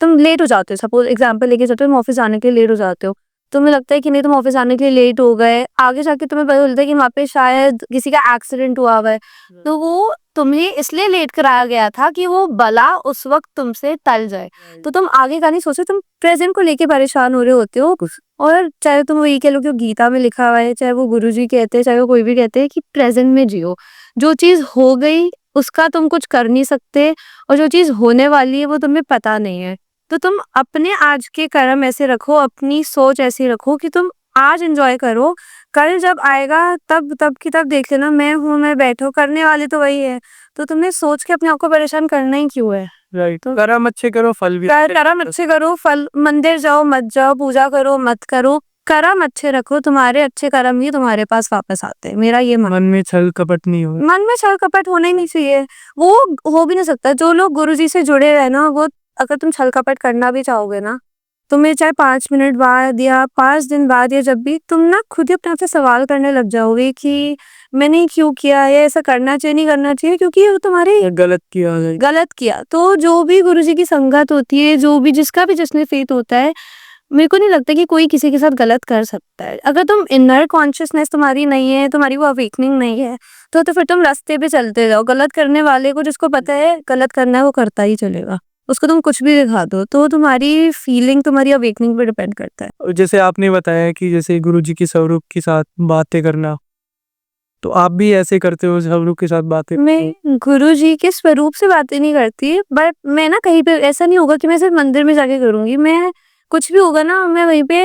A: तुम लेट हो जाते हो, सपोज एग्जांपल लेके चलते हो, तुम ऑफिस जाने के लिए लेट हो जाते हो, तुम्हें लगता है कि नहीं तुम ऑफिस जाने के लिए लेट हो गए, आगे जाके तुम्हें पता चलता है कि वहाँ पे शायद किसी का एक्सीडेंट हुआ है, तो वो तुम्हें इसलिए लेट कराया गया था कि वो बला उस वक्त तुमसे टल जाए। तो तुम आगे का नहीं सोचो, तुम प्रेजेंट को लेके परेशान हो रहे होते हो। और चाहे तुम वो ये कह लो कि गीता में लिखा हुआ है, चाहे वो गुरुजी कहते हैं, चाहे वो कोई भी कहते हैं कि प्रेजेंट में जियो। जो चीज हो गई उसका तुम कुछ कर नहीं सकते, और जो चीज होने वाली है वो तुम्हें पता नहीं है। तो तुम अपने आज के कर्म ऐसे रखो, अपनी सोच ऐसी रखो कि तुम आज एंजॉय करो, कल जब आएगा तब की तब देख लेना, मैं बैठो, करने वाले तो वही है। तो तुमने सोच के अपने आप को परेशान करना ही क्यों है?
B: राइट। तो कर्म अच्छे करो, फल भी
A: कर्म अच्छे करो, फल मंदिर जाओ मत जाओ, पूजा करो मत करो, कर्म अच्छे रखो, तुम्हारे अच्छे कर्म ही तुम्हारे पास वापस आते हैं। मेरा ये
B: मन में छल कपट नहीं हो।
A: मन में छल कपट होना ही नहीं चाहिए, वो हो भी नहीं सकता। जो लोग गुरुजी से जुड़े रहे ना, वो अगर तुम छल कपट करना भी चाहोगे ना, तुम्हें चाहे 5 मिनट बाद या 5 दिन बाद या जब भी, तुम ना खुद ही अपने आप से सवाल करने लग जाओगे कि मैंने क्यों किया, या ऐसा करना चाहिए नहीं करना चाहिए, क्योंकि वो तुम्हारे गलत किया। तो जो भी गुरुजी की संगत होती है, जो भी जिसका भी जिसमें फेथ होता है, मेरे को नहीं लगता कि कोई किसी के साथ गलत कर सकता है। अगर तुम इनर कॉन्शियसनेस तुम्हारी नहीं है, तुम्हारी वो अवेकनिंग नहीं है, तो फिर तुम रास्ते पे चलते जाओ। गलत करने वाले को, जिसको पता है गलत करना है, वो करता ही चलेगा, उसको तुम कुछ भी दिखा दो। तो तुम्हारी फीलिंग तुम्हारी अवेकनिंग पे डिपेंड करता है।
B: और जैसे आपने बताया कि जैसे गुरुजी के स्वरूप के साथ बातें करना, तो आप भी ऐसे करते हो स्वरूप के साथ बातें?
A: मैं गुरुजी के स्वरूप से बातें नहीं करती, बट मैं ना कहीं पे ऐसा नहीं होगा कि मैं सिर्फ मंदिर में जाके करूंगी। मैं कुछ भी होगा ना, मैं वहीं पे,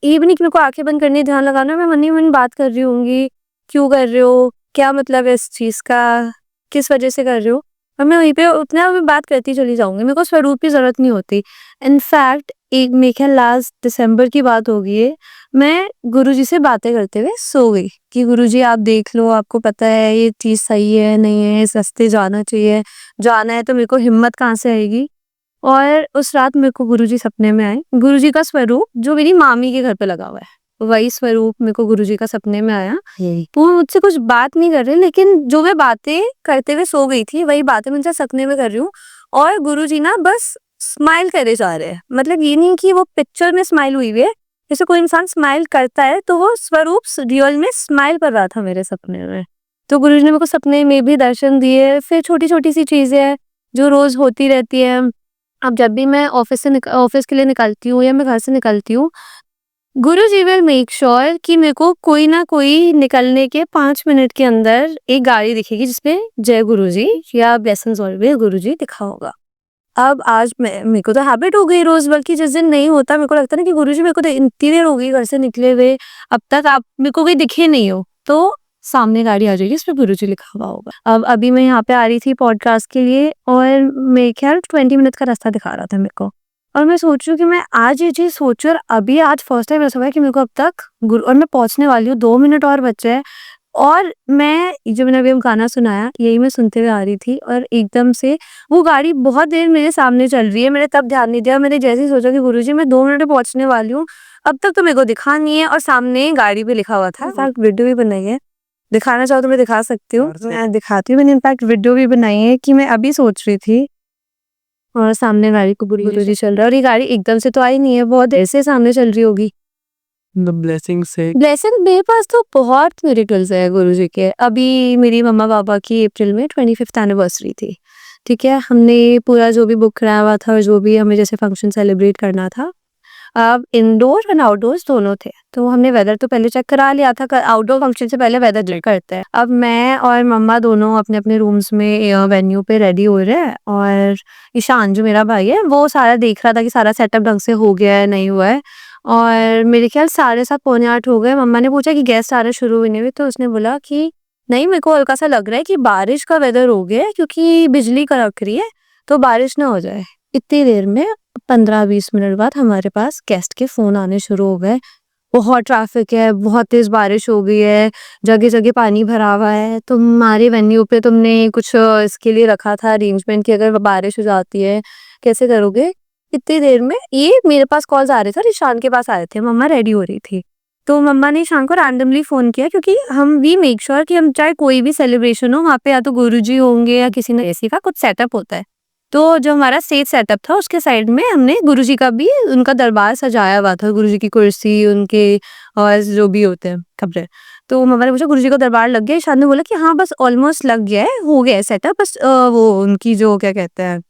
A: ये भी नहीं कि मेरे को आंखें बंद करनी, ध्यान लगाना, मैं मन ही मन बात कर रही होंगी, क्यों कर रहे हो, क्या मतलब है इस चीज का, किस वजह से कर रहे हो, और मैं वहीं पे उतना मैं बात करती चली जाऊंगी। मेरे को स्वरूप की जरूरत नहीं होती। इनफैक्ट एक मेरे ख्याल लास्ट दिसंबर की बात होगी है, मैं गुरुजी से बातें करते हुए सो गई कि गुरुजी आप देख लो, आपको पता है ये चीज सही है नहीं है, इस रास्ते जाना चाहिए, जाना है तो मेरे को हिम्मत कहाँ से आएगी। और उस रात मेरे को गुरुजी सपने में आए। गुरुजी का स्वरूप जो मेरी मामी के घर पे लगा हुआ है, वही स्वरूप मेरे को गुरुजी का सपने में आया। वो मुझसे कुछ बात नहीं कर रहे, लेकिन जो मैं बातें करते हुए सो गई थी, वही बातें मुझसे सपने में कर रही हूँ। और गुरुजी ना बस स्माइल करे जा रहे हैं। मतलब ये नहीं कि वो पिक्चर में स्माइल हुई हुई है, जैसे कोई इंसान स्माइल करता है, तो वो स्वरूप रियल में स्माइल कर रहा था मेरे सपने में। तो गुरुजी ने मेरे को सपने में भी दर्शन दिए। फिर छोटी छोटी सी चीजें हैं जो रोज होती रहती है। अब जब भी मैं ऑफिस के लिए निकलती हूँ या मैं घर से निकलती हूँ, गुरुजी विल मेक श्योर कि मेरे को कोई ना कोई निकलने के 5 मिनट के अंदर एक गाड़ी दिखेगी जिसपे जय गुरुजी या ब्लेसिंग्स ऑलवेज गुरुजी लिखा होगा। अब आज मेरे को तो हैबिट हो गई रोज, बल्कि जिस दिन नहीं होता मेरे को लगता है ना कि गुरुजी मेरे को तो इतनी देर हो गई घर से निकले हुए, अब तक आप मेरे को कोई दिखे नहीं हो, तो सामने गाड़ी आ जाएगी, इस पे गुरुजी लिखा हुआ होगा। अब अभी मैं यहाँ पे आ रही थी पॉडकास्ट के लिए, और मेरे ख्याल 20 मिनट का रास्ता दिखा रहा था मेरे को, और मैं सोच रही हूँ कि मैं आज ये चीज सोचूं, और अभी आज फर्स्ट टाइम ऐसा हुआ है कि मेरे को अब तक और मैं पहुंचने वाली हूँ, 2 मिनट और बचे हैं। और मैं जो मैंने अभी गाना सुनाया, यही मैं सुनते हुए आ रही थी, और एकदम से वो गाड़ी बहुत देर मेरे सामने चल रही है। मैंने तब ध्यान नहीं दिया, मैंने जैसे ही सोचा कि गुरुजी मैं 2 मिनट में पहुंचने वाली हूँ, अब तक तो मेरे को दिखा नहीं है, और सामने गाड़ी पे लिखा हुआ था। इनफैक्ट वीडियो भी बनाई है, दिखाना चाहो तो मैं दिखा सकती हूँ, मैं दिखाती हूँ। मैंने इनफैक्ट वीडियो भी बनाई है कि मैं अभी सोच रही थी और सामने गाड़ी को गुरुजी चल रहा है, और ये गाड़ी एकदम से तो आई नहीं है, बहुत देर से सामने चल रही होगी।
B: ब्लेसिंग
A: मेरे पास तो बहुत मिरेकल्स है गुरुजी के। अभी मेरी मम्मा पापा की अप्रैल में 25th एनिवर्सरी थी, ठीक है। हमने पूरा जो भी बुक कराया हुआ था, और जो भी हमें जैसे फंक्शन सेलिब्रेट करना था, अब इंडोर और आउटडोर्स दोनों थे, तो हमने वेदर तो पहले चेक करा लिया था। आउटडोर फंक्शन से पहले वेदर चेक करते हैं। अब मैं और मम्मा दोनों अपने अपने रूम्स में वेन्यू पे रेडी हो रहे हैं, और ईशान जो मेरा भाई है वो सारा देख रहा था कि सारा सेटअप ढंग से हो गया है नहीं हुआ है। और मेरे ख्याल 7:30 पौने 8 हो गए। मम्मा ने पूछा कि गेस्ट आने शुरू हुए नहीं हुए, तो उसने बोला कि नहीं, मेरे को हल्का सा लग रहा है कि बारिश का वेदर हो गया है, क्योंकि बिजली कड़क रही है, तो बारिश ना हो जाए। इतनी देर में 15-20 मिनट बाद हमारे पास गेस्ट के फोन आने शुरू हो गए। बहुत ट्रैफिक है, बहुत तेज बारिश हो गई है, जगह जगह पानी भरा हुआ है, तुम्हारे वेन्यू पे तुमने कुछ इसके लिए रखा था अरेंजमेंट कि अगर बारिश हो जाती है कैसे करोगे। इतनी देर में ये मेरे पास कॉल्स आ रहे थे और ईशान के पास आ रहे थे। मम्मा रेडी हो रही थी, तो मम्मा ने ईशान को रैंडमली फ़ोन किया, क्योंकि हम वी मेक श्योर कि हम चाहे कोई भी सेलिब्रेशन हो वहाँ पे या तो गुरुजी होंगे या किसी न किसी का कुछ सेटअप होता है। तो जो हमारा स्टेज सेटअप था उसके साइड में हमने गुरुजी का भी उनका दरबार सजाया हुआ था, गुरुजी की कुर्सी उनके और जो भी होते हैं कपड़े। तो मम्मा ने पूछा गुरुजी का दरबार लग गया? ईशान ने बोला कि हाँ बस ऑलमोस्ट लग गया है, हो गया है सेटअप, बस वो उनकी जो क्या कहते हैं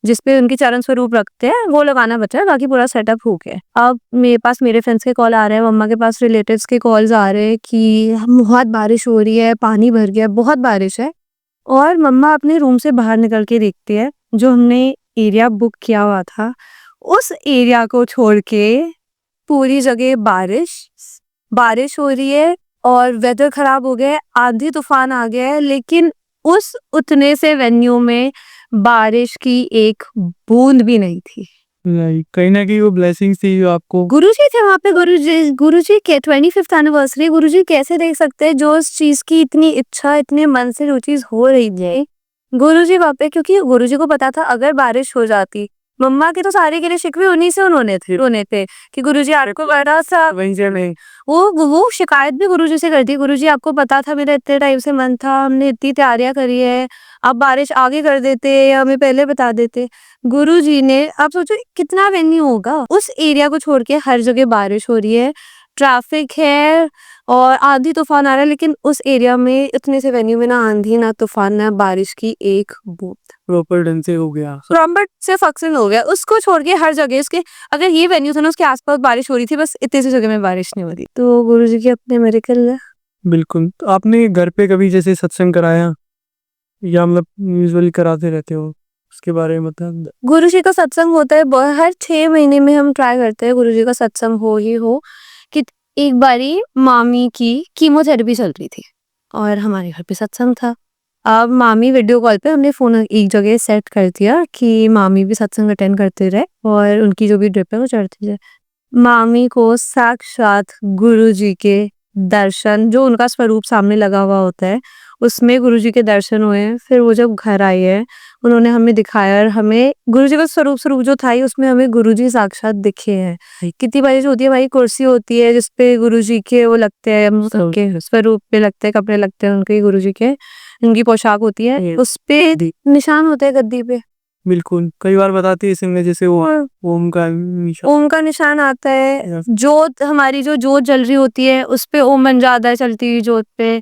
A: जिसपे उनके चरण स्वरूप रखते हैं वो लगाना बचा है, बाकी पूरा सेटअप हो गया है। अब मेरे पास मेरे फ्रेंड्स के कॉल आ रहे हैं, मम्मा के पास रिलेटिव्स के कॉल्स आ रहे हैं कि बहुत बारिश हो रही है, पानी भर गया है, बहुत बारिश है। और मम्मा अपने रूम से बाहर निकल के देखती है, जो हमने एरिया बुक किया हुआ था उस एरिया को छोड़ के पूरी जगह बारिश हो रही है और वेदर खराब हो गया है, आंधी तूफान आ गया है, लेकिन उस उतने से वेन्यू में बारिश की एक बूंद भी नहीं थी।
B: कहीं ना कहीं वो ब्लेसिंग्स थी जो आपको।
A: गुरुजी थे वहां पे, गुरुजी के 25th एनिवर्सरी, गुरुजी कैसे देख सकते हैं जो उस चीज की इतनी इच्छा, इतने मन से जो चीज हो रही थी, गुरुजी वहां पे, क्योंकि गुरुजी को पता था अगर बारिश हो जाती, मम्मा के तो सारे गिले शिकवे उन्हीं से उन्होंने थे कि गुरुजी आपको बड़ा सा
B: वहीं से नहीं।
A: वो शिकायत भी गुरुजी से करती, गुरुजी आपको पता था मेरा इतने टाइम से मन था, हमने इतनी तैयारियां करी है, आप बारिश आगे कर देते या हमें पहले बता देते। गुरुजी ने, आप सोचो कितना वेन्यू होगा, उस एरिया को छोड़ के हर जगह बारिश हो रही है, ट्रैफिक है और आंधी तूफान आ रहा है, लेकिन उस एरिया में इतने से वेन्यू में ना आंधी ना तूफान ना बारिश की एक बूंद,
B: प्रॉपर ढंग से हो गया।
A: प्रॉपर से फंक्शन हो गया। उसको छोड़ के हर जगह, उसके अगर ये वेन्यू था ना उसके आसपास बारिश हो रही थी, बस इतने से जगह में बारिश नहीं हो रही। तो गुरुजी के अपने मिरेकल है।
B: बिल्कुल। तो आपने घर पे कभी जैसे सत्संग कराया या मतलब यूजुअली कराते रहते हो, उसके बारे में मतलब।
A: गुरुजी का सत्संग होता है हर 6 महीने में, हम ट्राई करते हैं गुरुजी का सत्संग हो ही हो। कि एक बारी मामी की कीमोथेरेपी चल रही थी और हमारे घर पे सत्संग था। अब मामी वीडियो कॉल पे, हमने फोन एक जगह सेट कर दिया कि मामी भी सत्संग अटेंड करते रहे और उनकी जो भी ड्रिप है वो चढ़ती रहे। मामी को साक्षात गुरुजी के दर्शन, जो उनका स्वरूप सामने लगा हुआ होता है उसमें गुरुजी के दर्शन हुए हैं। फिर वो जब घर आई है उन्होंने हमें दिखाया और हमें गुरुजी का स्वरूप जो था ही उसमें हमें गुरुजी साक्षात दिखे हैं। कितनी बारी जो होती है भाई, कुर्सी होती है जिसपे गुरुजी के वो लगते हैं, उनके स्वरूप पे लगते हैं, कपड़े लगते हैं उनके, गुरुजी के उनकी पोशाक होती है, उसपे निशान होते हैं गद्दी पे।
B: बिल्कुल, कई बार बताती है इसमें जैसे वो ओम का निशान,
A: ओम का निशान आता है। जोत, हमारी जो जोत जल रही होती है उस पे ओम बन जाता है चलती हुई जोत पे।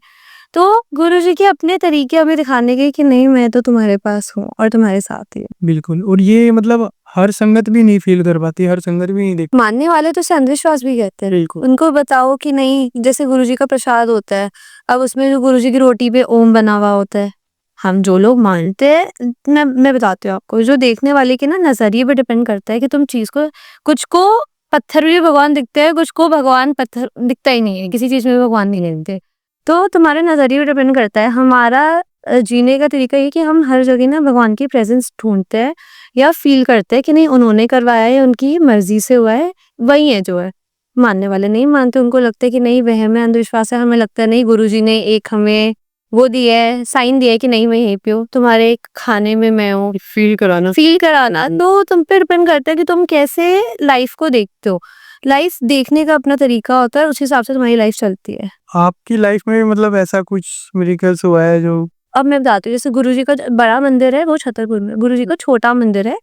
A: तो गुरुजी के अपने तरीके हमें दिखाने के कि नहीं मैं तो तुम्हारे पास हूँ और तुम्हारे साथ ही हूँ।
B: बिल्कुल। और ये मतलब हर संगत भी नहीं फील कर पाती, हर संगत भी नहीं देख।
A: मानने वाले तो इसे अंधविश्वास भी कहते हैं।
B: बिल्कुल।
A: उनको बताओ कि नहीं, जैसे गुरुजी का प्रसाद होता है, अब उसमें जो गुरुजी की रोटी पे ओम बना हुआ होता है, हम जो लोग मानते हैं, मैं बताती हूँ आपको, जो देखने वाले के ना नजरिए पे डिपेंड करता है कि तुम चीज को, कुछ को पत्थर भी भगवान दिखते हैं, कुछ को भगवान पत्थर दिखता ही नहीं है, किसी चीज में भी भगवान नहीं दिखते। तो तुम्हारे नजरिए पे डिपेंड करता है। हमारा जीने का तरीका ये कि हम हर जगह ना भगवान की प्रेजेंस ढूंढते हैं या फील करते हैं कि नहीं उन्होंने करवाया है, उनकी मर्जी से हुआ है, वही है जो है। मानने वाले नहीं मानते, उनको लगता है कि नहीं वहम है, अंधविश्वास है। हमें लगता है नहीं, गुरुजी ने एक हमें वो दिया है, साइन दिया है कि नहीं मैं यहीं पे हूँ, तुम्हारे खाने में मैं हूँ,
B: फील कराना।
A: तो तुम पे डिपेंड करता है कि तुम कैसे लाइफ को देखते हो। लाइफ देखने का अपना तरीका होता है, उस हिसाब से तुम्हारी लाइफ चलती है।
B: आपकी लाइफ में मतलब ऐसा कुछ मिरेकल्स हुआ है जो।
A: अब मैं बताती हूँ, जैसे गुरुजी का जो बड़ा मंदिर है वो छतरपुर में, गुरुजी का छोटा मंदिर है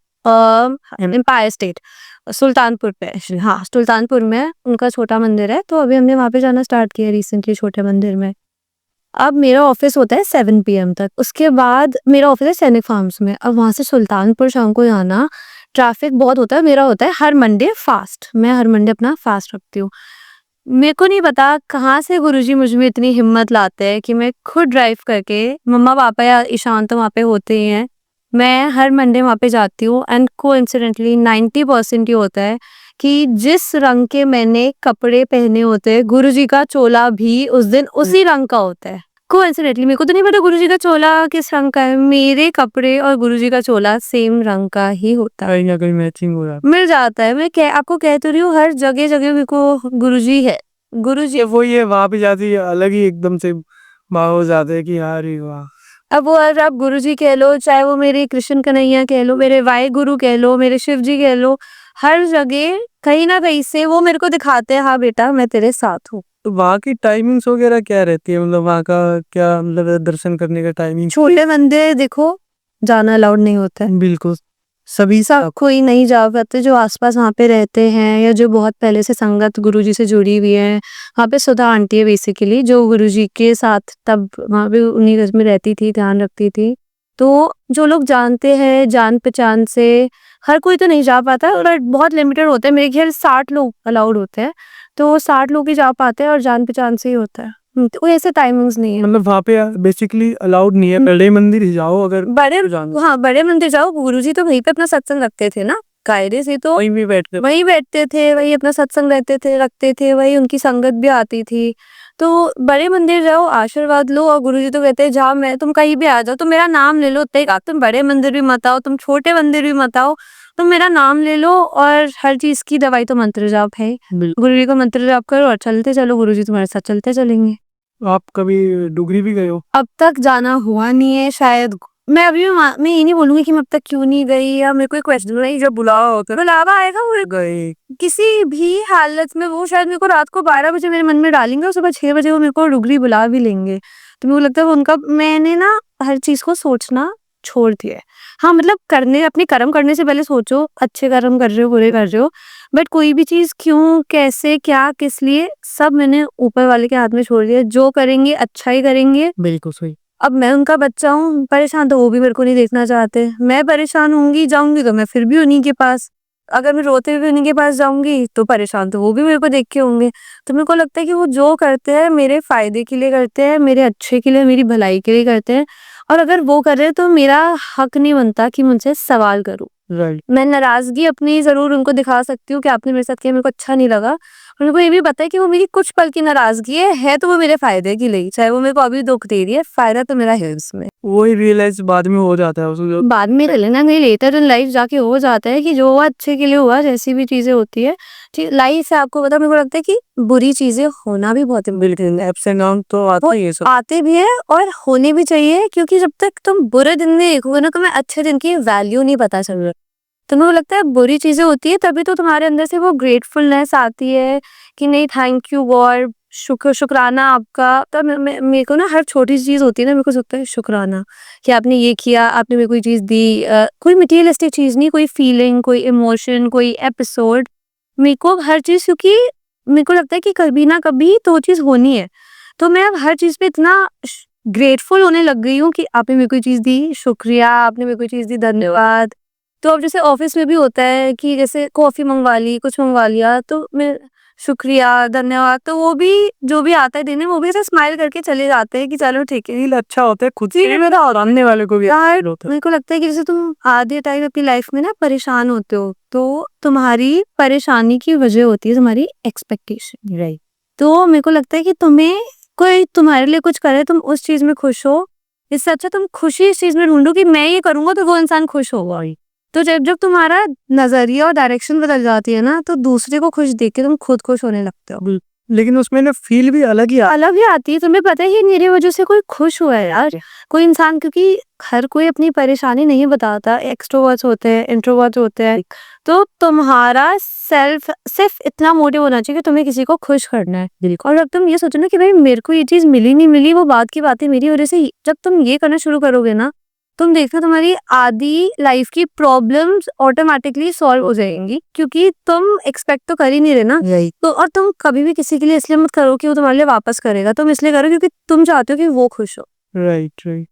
A: एम्पायर स्टेट सुल्तानपुर पे, हाँ सुल्तानपुर में उनका छोटा मंदिर है। तो अभी हमने वहां पे जाना स्टार्ट किया रिसेंटली छोटे मंदिर में। अब मेरा ऑफिस होता है 7 PM तक, उसके बाद मेरा ऑफिस है सैनिक फार्म्स में। अब वहां से सुल्तानपुर शाम को जाना, ट्रैफिक बहुत होता है। मेरा होता है हर मंडे फास्ट, मैं हर मंडे अपना फास्ट रखती हूँ। मेरे को नहीं पता कहाँ से गुरुजी मुझ में इतनी हिम्मत लाते हैं कि मैं खुद ड्राइव करके, मम्मा पापा या ईशान तो वहाँ पे होते ही हैं, मैं हर मंडे वहाँ पे जाती हूँ। एंड कोइंसिडेंटली 90% ये होता है कि जिस रंग के मैंने कपड़े पहने होते हैं, गुरुजी का चोला भी उस दिन उसी रंग का होता है। कोइंसिडेंटली, मेरे को तो नहीं पता गुरुजी का चोला किस रंग का है, मेरे कपड़े और गुरुजी का चोला सेम रंग का ही होता है,
B: कहीं ना कहीं मैचिंग हो रहा है,
A: मिल जाता है। मैं आपको कह तो रही हूँ, हर जगह जगह मेरे को गुरुजी है, गुरुजी।
B: वो ये वहां पे जाती है अलग ही एकदम से भाव हो जाते हैं कि यार ये वाह।
A: अब वो अगर आप गुरुजी कह लो, चाहे वो मेरे कृष्ण कन्हैया कह लो, मेरे वाहेगुरु कह लो, मेरे शिव जी कह लो, हर जगह कहीं न कहीं से वो मेरे को दिखाते हैं, हाँ बेटा मैं तेरे साथ हूँ।
B: तो वहाँ की टाइमिंग्स वगैरह क्या रहती है? मतलब वहाँ का क्या मतलब दर्शन करने का टाइमिंग?
A: छोटे मंदिर देखो, जाना अलाउड नहीं होता है।
B: बिल्कुल, सभी
A: सब कोई नहीं जा पाते, जो आस-पास वहाँ पे रहते हैं या जो बहुत पहले से संगत गुरुजी से जुड़ी हुई है। वहाँ पे सुधा आंटी है बेसिकली, जो गुरुजी के साथ तब वहाँ पे उन्हीं घर में रहती थी, ध्यान रखती थी। तो जो लोग जानते हैं जान-पहचान से, हर कोई तो नहीं जा पाता और बहुत लिमिटेड होता है, मेरे ख्याल 60 लोग अलाउड होते हैं। तो 60 लोग ही जा पाते हैं और जान-पहचान से ही होता है। तो कोई ऐसे टाइमिंग्स नहीं है।
B: मतलब वहाँ पे बेसिकली अलाउड नहीं है, बड़े मंदिर ही जाओ अगर
A: बड़े
B: जाना।
A: हाँ, बड़े मंदिर जाओ, गुरुजी तो वहीं पे अपना सत्संग रखते थे ना, कायदे से तो
B: वहीं भी बैठते
A: वहीं बैठते थे, वहीं अपना सत्संग रखते थे, वहीं उनकी संगत भी आती थी। तो बड़े मंदिर जाओ, आशीर्वाद लो और गुरुजी तो कहते हैं जहाँ मैं तुम कहीं भी आ जाओ, तुम मेरा नाम ले लो, उतना ही काफ़ी। तुम बड़े मंदिर भी मत आओ, तुम छोटे मंदिर भी मत आओ, तुम मेरा नाम ले लो और हर चीज़ की दवाई तो मंत्र जाप है।
B: बिल्कुल।
A: गुरुजी का मंत्र जाप करो और चलते चलो, गुरुजी तुम्हारे साथ चलते चलेंगे।
B: आप कभी डुगरी भी गए हो?
A: अब तक जाना हुआ नहीं है शायद। मैं अभी मैं ये नहीं बोलूँगी कि मैं अब तक क्यों नहीं गई या मेरे को एक क्वेश्चन नहीं, जब बुलावा होता है बुलावा आएगा वो
B: गए।
A: किसी भी हालत में वो शायद मेरे को रात को 12 बजे मेरे मन में डालेंगे और सुबह 6 बजे वो मेरे को डुगरी बुला भी लेंगे। तो मेरे को लगता है वो उनका मैंने ना हर चीज़ को सोचना छोड़ दिया है। हाँ, मतलब करने अपने कर्म करने से पहले सोचो, अच्छे कर्म कर रहे हो, बुरे कर रहे हो। बट कोई भी चीज़ क्यों, कैसे, क्या, किस लिए, सब मैंने ऊपर वाले के हाथ में छोड़ दिया। जो करेंगे अच्छा ही करेंगे।
B: बिल्कुल सही।
A: अब मैं उनका बच्चा हूँ, परेशान तो वो भी मेरे को नहीं देखना चाहते। मैं परेशान होंगी, जाऊँगी तो मैं फिर भी उन्हीं के पास। अगर मैं रोते हुए उन्हीं के पास जाऊँगी, तो परेशान तो वो भी मेरे को देख के होंगे। तो मेरे को लगता है कि वो जो करते हैं मेरे फ़ायदे के लिए करते हैं, मेरे अच्छे के लिए, मेरी भलाई के लिए करते हैं। और अगर वो कर रहे हैं तो मेरा हक नहीं बनता कि मैं उनसे सवाल करूँ।
B: राइट।
A: मैं नाराज़गी अपनी ज़रूर उनको दिखा सकती हूँ कि आपने मेरे साथ किया, मेरे को अच्छा नहीं लगा। और मेरे को ये भी पता है कि वो मेरी कुछ पल की नाराज़गी है तो वो मेरे फ़ायदे के लिए ही। चाहे वो मेरे को अभी दुःख दे रही है, फ़ायदा तो मेरा है उसमें।
B: वही रियलाइज़ बाद में हो जाता है उसको।
A: बाद में कहीं न कहीं लेटर इन लाइफ़ जाके हो जाता है कि जो हुआ अच्छे के लिए हुआ, जैसी भी चीज़ें होती है। लाइफ़ है, आपको पता है, मेरे को लगता है कि बुरी चीज़ें होना भी बहुत
B: बिल्कुल, अप्स एंड डाउन तो आते ही है सब।
A: आते भी हैं और होने भी चाहिए, क्योंकि जब तक तुम बुरे दिन नहीं देखोगे ना, तुम्हें अच्छे दिन की वैल्यू नहीं पता चल रहा। तो मेरे को लगता है बुरी चीज़ें होती है तभी तो तुम्हारे अंदर से वो ग्रेटफुलनेस आती है कि नहीं, थैंक यू गॉड, शुक्राना आपका। तो मेरे को ना हर छोटी सी चीज़ होती है ना, मेरे को लगता है शुक्राना कि आपने ये किया, आपने मेरे को ये चीज़ दी। कोई मटेरियलिस्टिक चीज़ नहीं, कोई फीलिंग, कोई इमोशन, कोई एपिसोड। मेरे को हर चीज़, क्योंकि मेरे को लगता है कि कभी ना कभी तो वो चीज़ होनी है। तो मैं अब हर चीज़ पे इतना ग्रेटफुल होने लग गई हूँ कि आपने मेरे को ये चीज़ दी, शुक्रिया, आपने मेरे को ये चीज़ दी, धन्यवाद। तो अब जैसे ऑफिस में भी होता है कि जैसे कॉफ़ी मंगवा ली, कुछ मंगवा लिया, तो मैं शुक्रिया, धन्यवाद, तो वो भी जो भी आता है देने, वो भी ऐसे स्माइल करके चले जाते हैं कि चलो ठीक है।
B: फील अच्छा होता है खुद
A: जी,
B: से मेरा और सामने वाले को भी
A: यार
B: फील होता है।
A: मेरे को लगता है कि जैसे तुम आधे टाइम अपनी लाइफ में ना परेशान होते हो, तो तुम्हारी परेशानी की वजह होती है तुम्हारी एक्सपेक्टेशन।
B: राइट।
A: तो मेरे को लगता है कि तुम्हें कोई तुम्हारे लिए कुछ करे, तुम उस चीज़ में खुश हो। इससे अच्छा तुम खुशी इस चीज़ में ढूँढो कि मैं ये करूँगा तो वो इंसान खुश होगा ही। तो जब जब तुम्हारा नज़रिया और डायरेक्शन बदल जाती है ना, तो दूसरे को खुश देख के तुम खुद खुश होने लगते हो।
B: लेकिन उसमें ना फील भी अलग ही
A: अलग ही आती है। तुम्हें पता है कि मेरी वजह से कोई खुश हुआ है यार, कोई इंसान, क्योंकि हर कोई अपनी परेशानी नहीं बताता। एक्सट्रोवर्ट्स होते हैं, इंट्रोवर्ट्स होते हैं। तो तुम्हारा सिर्फ इतना मोटिव होना चाहिए कि तुम्हें किसी को खुश करना है। और जब तुम ये सोचो ना कि भाई मेरे को ये चीज़ मिली नहीं मिली, वो बात की बात है, मेरी वजह से जब तुम ये करना शुरू करोगे ना, तुम देखना तुम्हारी आधी लाइफ की प्रॉब्लम्स ऑटोमेटिकली सॉल्व हो जाएंगी, क्योंकि तुम एक्सपेक्ट तो कर ही नहीं रहे ना। तो और तुम कभी भी किसी के लिए इसलिए मत करो कि वो तुम्हारे लिए वापस करेगा, तुम इसलिए करो क्योंकि तुम चाहते हो कि वो खुश हो।
B: राइट।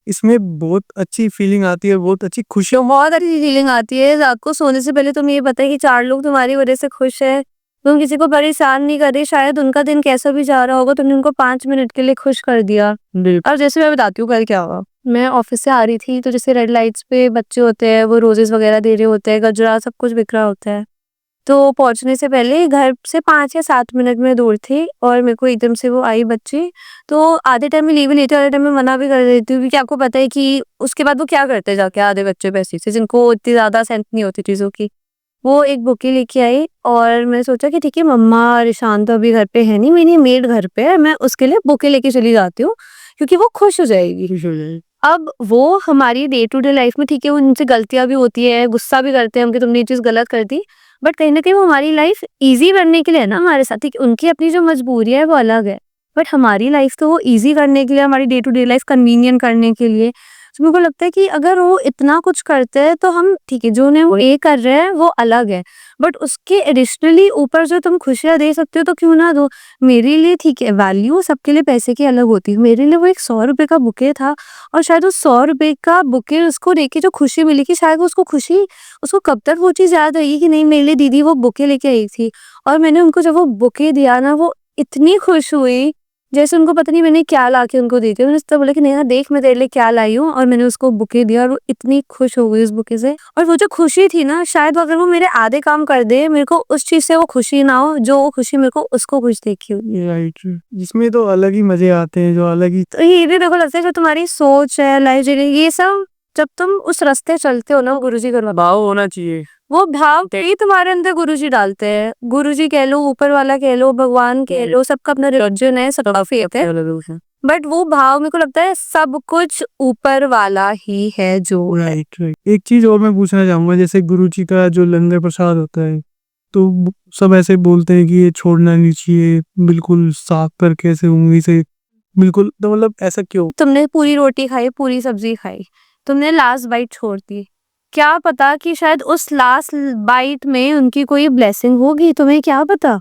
B: इसमें बहुत अच्छी फीलिंग आती है, बहुत अच्छी खुशी।
A: बहुत अच्छी फीलिंग आती है। रात को सोने से पहले तुम्हें ये पता है कि 4 लोग तुम्हारी वजह से खुश है। तुम किसी को परेशान नहीं कर रही, शायद उनका दिन कैसा भी जा रहा होगा, तुमने उनको 5 मिनट के लिए खुश कर दिया। अब जैसे मैं बताती हूँ कल क्या हुआ। मैं ऑफिस से आ रही थी, तो जैसे रेड लाइट्स पे बच्चे होते हैं, वो रोजेस वगैरह दे रहे होते हैं, गजरा सब कुछ बिक रहा होता है। तो पहुंचने से पहले घर से 5 या 7 मिनट में दूर थी और मेरे को एकदम से वो आई बच्ची। तो आधे टाइम में लीव लेती हूँ, आधे टाइम में मना भी कर देती हूँ, क्योंकि आपको पता है कि उसके बाद वो क्या करते हैं जाके आधे बच्चे पैसे से, जिनको इतनी ज्यादा सेंस नहीं होती चीजों की। वो एक बुके लेके आई और मैंने सोचा कि ठीक है, मम्मा और ईशान तो अभी घर पे है नहीं, मेरी मेड घर पे है, मैं उसके लिए बुके लेके चली जाती हूँ क्योंकि वो खुश हो जाएगी।
B: खुश हो जाए।
A: अब वो हमारी डे टू डे लाइफ में ठीक है, उनसे गलतियाँ भी होती है, गुस्सा भी करते हैं हम कि तुमने ये चीज़ गलत कर दी। बट कहीं न कहीं वो हमारी लाइफ ईज़ी करने के लिए है ना हमारे साथ, ठीक है, उनकी अपनी जो मजबूरियाँ है वो अलग है। बट हमारी लाइफ तो वो ईज़ी करने के लिए, हमारी day to day life convenient करने के लिए। तो मेरे को लगता है कि अगर वो इतना कुछ करते हैं तो हम ठीक है, जो उन्हें वो ये कर रहे हैं वो अलग है। बट उसके एडिशनली ऊपर जो तुम खुशियाँ दे सकते हो तो क्यों ना दो। मेरे लिए ठीक है, वैल्यू सबके लिए पैसे की अलग होती है। मेरे लिए वो एक ₹100 का बुके था और शायद उस ₹100 का बुके उसको देके जो खुशी मिली कि शायद उसको खुशी, उसको कब तक वो चीज़ याद रहेगी कि नहीं मेरे लिए दीदी वो बुके लेके आई थी। और मैंने उनको जब वो बुके दिया ना, वो इतनी खुश हुई, जैसे उनको पता नहीं मैंने क्या लाके उनको दी थी। उन्होंने उससे बोला कि नेहा देख मैं तेरे लिए क्या लाई हूँ, और मैंने उसको बुके दिया और वो इतनी खुश हो गई उस बुके से। और वो जो खुशी थी ना, शायद अगर वो मेरे आधे काम कर दे, मेरे को उस चीज़ से वो खुशी ना हो, जो वो खुशी मेरे को उसको खुश देखी हुई।
B: राइट, जिसमें तो अलग ही मजे आते हैं, जो अलग ही
A: तो ये भी मेरे को लगता है जो तुम्हारी सोच है, लाइफ जीने, ये सब जब तुम उस रास्ते चलते हो ना, गुरुजी करवा
B: भाव होना चाहिए।
A: वो भाव ही तुम्हारे अंदर गुरुजी डालते हैं। गुरुजी कह लो, ऊपर वाला कह लो, भगवान कह लो, सबका अपना रिलीजन है, सबका फेथ है। बट वो भाव मेरे को लगता है सब कुछ ऊपर वाला ही है जो है।
B: Right right. एक चीज और मैं पूछना चाहूंगा, जैसे गुरु जी का जो लंगर प्रसाद होता है, तो सब ऐसे बोलते हैं कि ये छोड़ना नहीं चाहिए, बिल्कुल साफ करके ऐसे उंगली से, बिल्कुल, तो मतलब ऐसा क्यों?
A: तुमने पूरी रोटी खाई, पूरी सब्जी खाई, तुमने लास्ट बाइट छोड़ दी, क्या पता कि शायद उस लास्ट बाइट में उनकी कोई ब्लेसिंग होगी, तुम्हें क्या पता।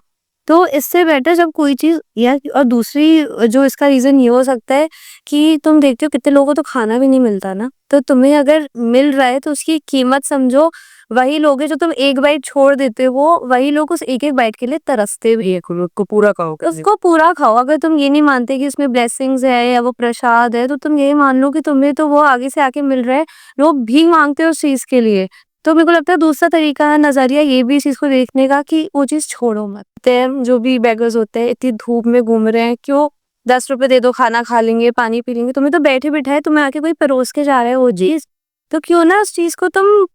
A: तो इससे बेटर जब कोई चीज, या और दूसरी जो इसका रीजन ये हो सकता है कि तुम देखते हो कितने लोगों को तो खाना भी नहीं मिलता ना, तो तुम्हें अगर मिल रहा है तो उसकी कीमत समझो। वही लोग हैं जो तुम एक बाइट छोड़ देते हो, वही लोग उस एक एक बाइट के लिए तरसते भी है।
B: को पूरा खाओ।
A: उसको पूरा खाओ। अगर तुम ये नहीं मानते कि इसमें ब्लेसिंग्स है या वो प्रसाद है, तो तुम ये मान लो कि तुम्हें तो वो आगे से आके मिल रहा है, लोग भीख मांगते हो उस चीज के लिए। तो मेरे को लगता है दूसरा तरीका है, नजरिया ये भी इस चीज को देखने का कि वो चीज छोड़ो मत। जो भी बेगर्स होते हैं इतनी धूप में घूम रहे हैं, क्यों 10 रुपए दे दो, खाना खा लेंगे, पानी पी लेंगे, तुम्हें तो बैठे बिठाए तुम्हें आके कोई परोस के जा रहा है वो चीज, तो क्यों ना उस चीज को तुम